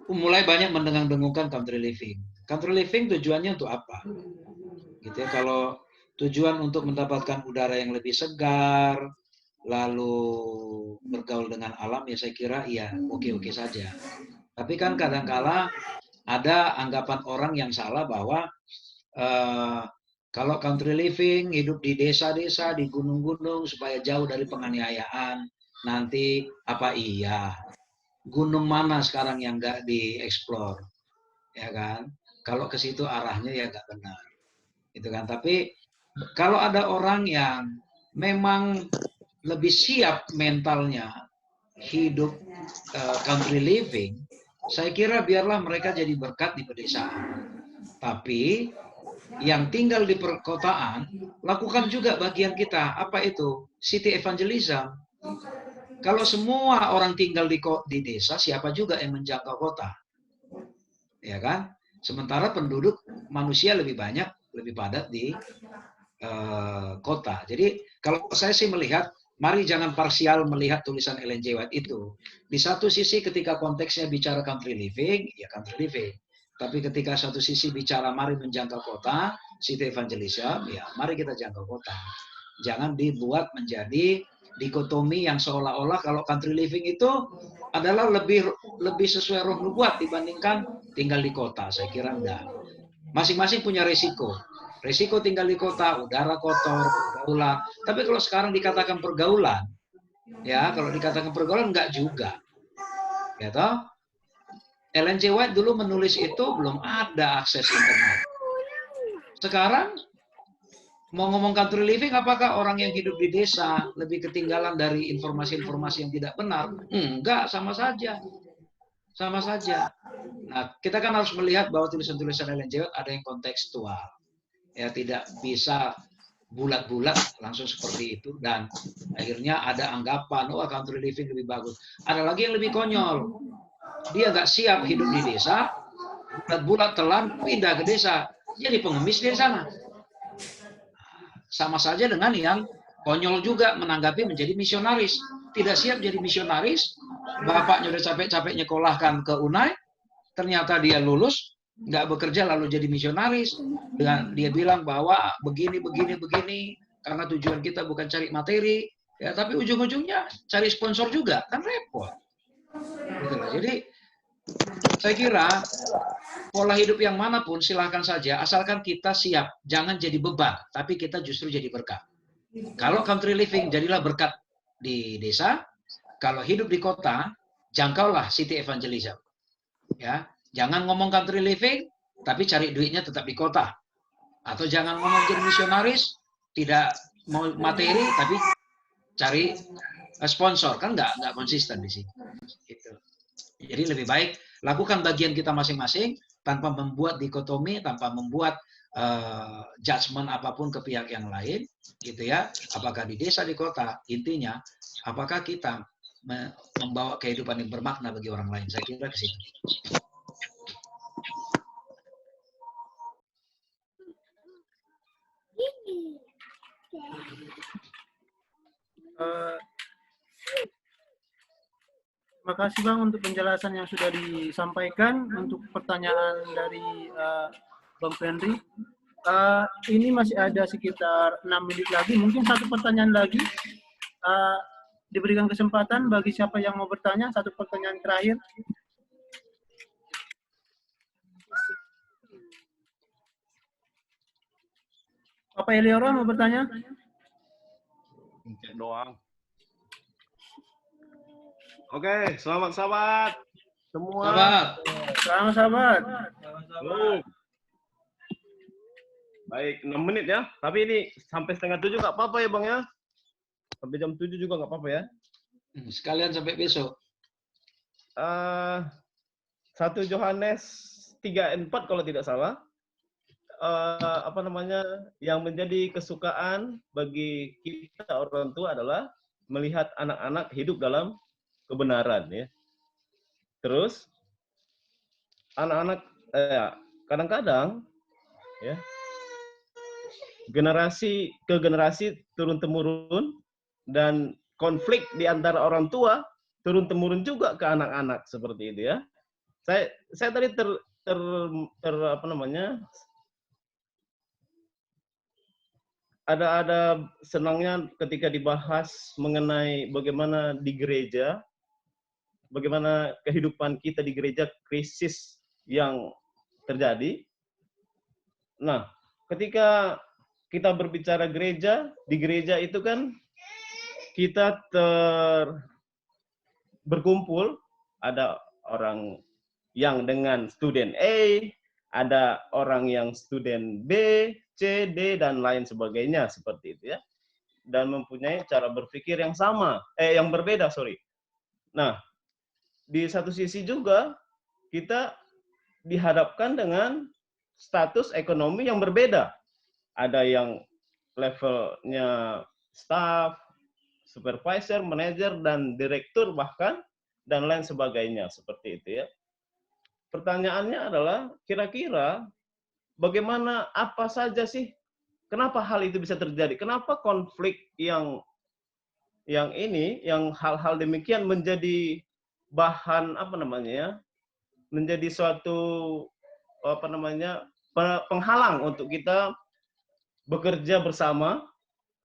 mulai banyak mendengung-dengungkan country living. Country living tujuannya untuk apa? Gitu ya. Kalau tujuan untuk mendapatkan udara yang lebih segar, lalu bergaul dengan alam, ya saya kira ya oke-oke saja. Tapi kan kadang-kala ada anggapan orang yang salah bahwa kalau country living, hidup di desa-desa, di gunung-gunung supaya jauh dari penganiayaan, nanti apa iya? Gunung mana sekarang yang nggak dieksplor, ya kan? Kalau ke situ arahnya ya nggak benar, itu kan. Tapi kalau ada orang yang memang lebih siap mentalnya hidup country living, saya kira biarlah mereka jadi berkat di pedesaan. Tapi yang tinggal di perkotaan, lakukan juga bagian kita. Apa itu? City evangelism. Kalau semua orang tinggal di desa, siapa juga yang menjangkau kota? Ya kan? Sementara penduduk manusia lebih banyak, lebih padat di kota. Jadi kalau saya sih melihat, mari jangan parsial melihat tulisan Ellen G. White itu. Di satu sisi ketika konteksnya bicara country living, ya country living. Tapi ketika satu sisi bicara mari menjangkau kota, city evangelism, ya mari kita jangkau kota. Jangan dibuat menjadi dikotomi yang seolah-olah kalau country living itu adalah lebih sesuai roh nubuat dibandingkan tinggal di kota. Saya kira enggak. Masing-masing punya resiko. Resiko tinggal di kota, udara kotor, pergaulan. Tapi kalau sekarang dikatakan pergaulan, ya kalau dikatakan pergaulan enggak juga. Ya toh? Ellen G. White dulu menulis itu belum ada akses internet. Sekarang mau ngomong country living, apakah orang yang hidup di desa lebih ketinggalan dari informasi-informasi yang tidak benar? Enggak, sama saja. Sama saja. Nah, kita kan harus melihat bahwa tulisan-tulisan Ellen G. White ada yang kontekstual. Ya, tidak bisa bulat-bulat langsung seperti itu. Dan akhirnya ada anggapan, oh country living lebih bagus. Ada lagi yang lebih konyol. Dia nggak siap hidup di desa, bulat-bulat telan, pindah ke desa. Jadi pengemis di sana. Sama saja dengan yang konyol juga menanggapi menjadi misionaris. Tidak siap jadi misionaris, bapaknya udah capek-capek nyekolahkan ke UNAI, ternyata dia lulus, nggak bekerja lalu jadi misionaris. Dengan dia bilang bahwa begini, karena tujuan kita bukan cari materi, ya tapi ujung-ujungnya cari sponsor juga, kan repot. Gitu lah. Jadi saya kira pola hidup yang manapun silahkan saja, asalkan kita siap, jangan jadi beban, tapi kita justru jadi berkat. Kalau country living, jadilah berkat di desa. Kalau hidup di kota, jangkaulah city evangelism. Ya, jangan ngomong country living, tapi cari duitnya tetap di kota. Atau jangan ngomong jadi misionaris, tidak mau materi, tapi cari sponsor. Kan nggak konsisten di sini. Gitu. Jadi lebih baik lakukan bagian kita masing-masing tanpa membuat dikotomi, tanpa membuat judgement apapun ke pihak yang lain, gitu ya. Apakah di desa, di kota, intinya apakah kita membawa kehidupan yang bermakna bagi orang lain. Saya kira ke situ. Terima kasih Bang untuk penjelasan yang sudah disampaikan. Untuk pertanyaan dari Bang Henry, ini masih ada sekitar 6 menit lagi. Mungkin satu pertanyaan lagi. Diberikan kesempatan bagi siapa yang mau bertanya. Satu pertanyaan terakhir. Bapak Eliora mau bertanya? Doang. Oke, selamat sahabat semua. Selamat sahabat. Halo. Baik, 6 menit ya. Tapi ini sampai setengah 7 nggak apa-apa ya Bang ya? Sampai jam 7 juga nggak apa-apa ya? Sekalian sampai besok. 1 Yohanes 3:4 kalau tidak salah. Apa namanya, yang menjadi kesukaan bagi kita orang tua adalah melihat anak-anak hidup dalam kebenaran ya. Terus anak-anak kadang-kadang ya, generasi ke generasi turun temurun, dan konflik di antara orang tua turun temurun juga ke anak-anak seperti itu ya. Saya tadi apa namanya, ada senangnya ketika dibahas mengenai bagaimana di gereja, bagaimana kehidupan kita di gereja, krisis yang terjadi. Nah, ketika kita berbicara gereja, di gereja itu kan kita berkumpul, ada orang yang dengan student A, ada orang yang student B, C, D, dan lain sebagainya, seperti itu ya. Dan mempunyai cara berpikir yang sama, yang berbeda, sorry. Nah, di satu sisi juga kita dihadapkan dengan status ekonomi yang berbeda. Ada yang levelnya staff, supervisor, manajer, dan direktur bahkan, dan lain sebagainya, seperti itu ya. Pertanyaannya adalah, kira-kira bagaimana, apa saja sih, kenapa hal itu bisa terjadi? Kenapa konflik yang hal-hal demikian menjadi bahan, apa namanya, menjadi suatu, apa namanya, penghalang untuk kita bekerja bersama?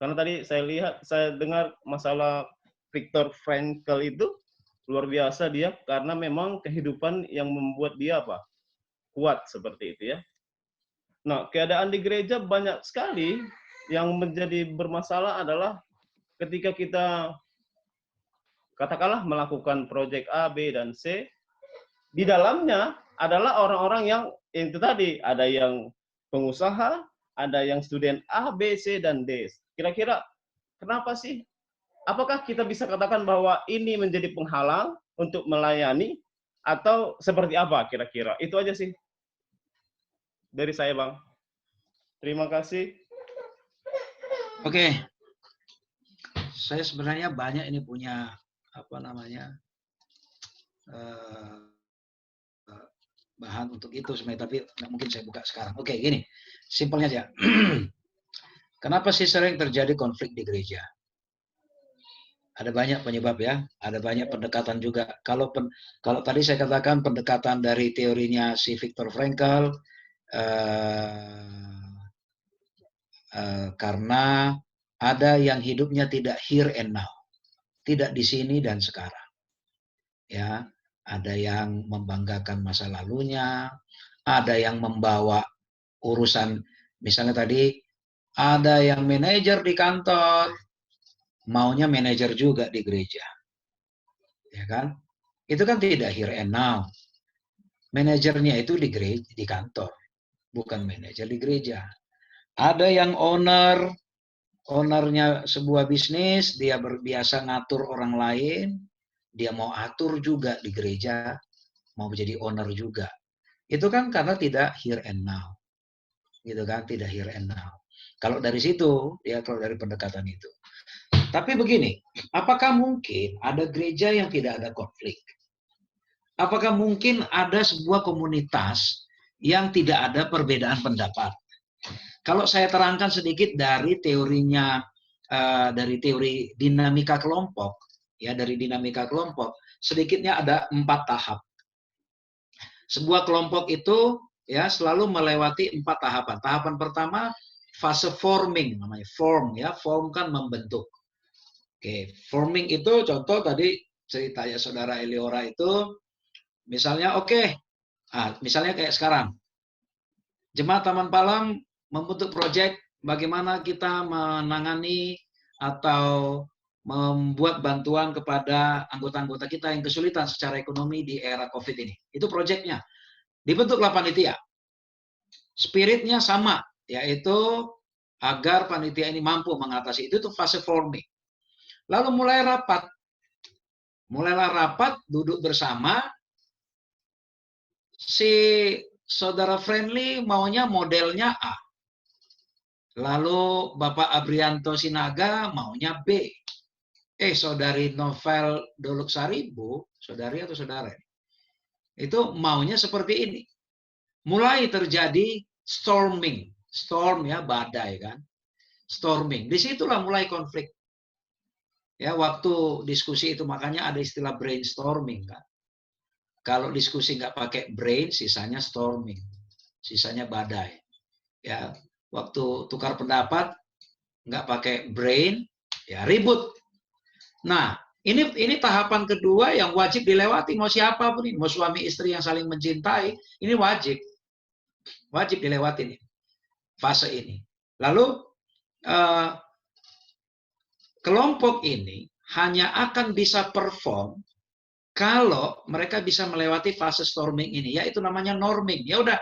Karena tadi saya dengar masalah Viktor Frankl itu luar biasa dia, karena memang kehidupan yang membuat dia kuat seperti itu ya. Nah, keadaan di gereja banyak sekali yang menjadi bermasalah adalah ketika kita katakanlah melakukan proyek A, B, dan C, di dalamnya adalah orang-orang yang itu tadi, ada yang pengusaha, ada yang student A, B, C, dan D. Kira-kira kenapa sih? Apakah kita bisa katakan bahwa ini menjadi penghalang untuk melayani, atau seperti apa kira-kira? Itu aja sih dari saya, Bang. Terima kasih. Oke. Saya sebenarnya banyak ini punya apa namanya bahan untuk itu sebenarnya, tapi nggak mungkin saya buka sekarang. Oke, gini, simpelnya aja. Kenapa sih sering terjadi konflik di gereja? Ada banyak penyebab ya, ada banyak pendekatan juga. Kalau tadi saya katakan pendekatan dari teorinya si Viktor Frankl, karena ada yang hidupnya tidak here and now, tidak di sini dan sekarang. Ya, ada yang membanggakan masa lalunya, ada yang membawa urusan, misalnya tadi Ada yang manajer di kantor, maunya manajer juga di gereja. Ya kan? Itu kan tidak here and now. Manajernya itu di gereja, di kantor, bukan manajer di gereja. Ada yang ownernya sebuah bisnis, dia berbiasa ngatur orang lain, dia mau atur juga di gereja, mau menjadi owner juga. Itu kan karena tidak here and now. Gitu kan, tidak here and now. Kalau dari situ, ya kalau dari pendekatan itu. Tapi begini, apakah mungkin ada gereja yang tidak ada konflik? Apakah mungkin ada sebuah komunitas yang tidak ada perbedaan pendapat? Kalau saya terangkan sedikit dari teorinya, dari teori dinamika kelompok, ya dari dinamika kelompok, sedikitnya ada 4 tahap. Sebuah kelompok itu ya selalu melewati 4 tahapan. Tahapan pertama fase forming, namanya form ya, form kan membentuk. Oke, forming itu contoh tadi ceritanya saudara Eliora itu, misalnya misalnya kayak sekarang, Jemaat Taman Palang membentuk proyek bagaimana kita menangani atau membuat bantuan kepada anggota-anggota kita yang kesulitan secara ekonomi di era COVID ini. Itu proyeknya. Dibentuklah panitia. Spiritnya sama, yaitu agar panitia ini mampu mengatasi itu fase forming. Lalu mulailah rapat, duduk bersama, si saudara Friendly maunya modelnya A. Lalu Bapak Abrianto Sinaga maunya B. Saudari Novel Doluksari, Bu, saudari atau saudara? Itu maunya seperti ini. Mulai terjadi storming. Storm ya, badai kan. Storming. Disitulah mulai konflik. Ya, waktu diskusi itu makanya ada istilah brainstorming kan. Kalau diskusi nggak pakai brain, sisanya storming, sisanya badai. Ya, waktu tukar pendapat nggak pakai brain, ya ribut. Nah, ini tahapan kedua yang wajib dilewati, mau siapapun, mau suami istri yang saling mencintai, ini wajib dilewati nih fase ini. Lalu kelompok ini hanya akan bisa perform kalau mereka bisa melewati fase storming ini, yaitu namanya norming. Ya udah,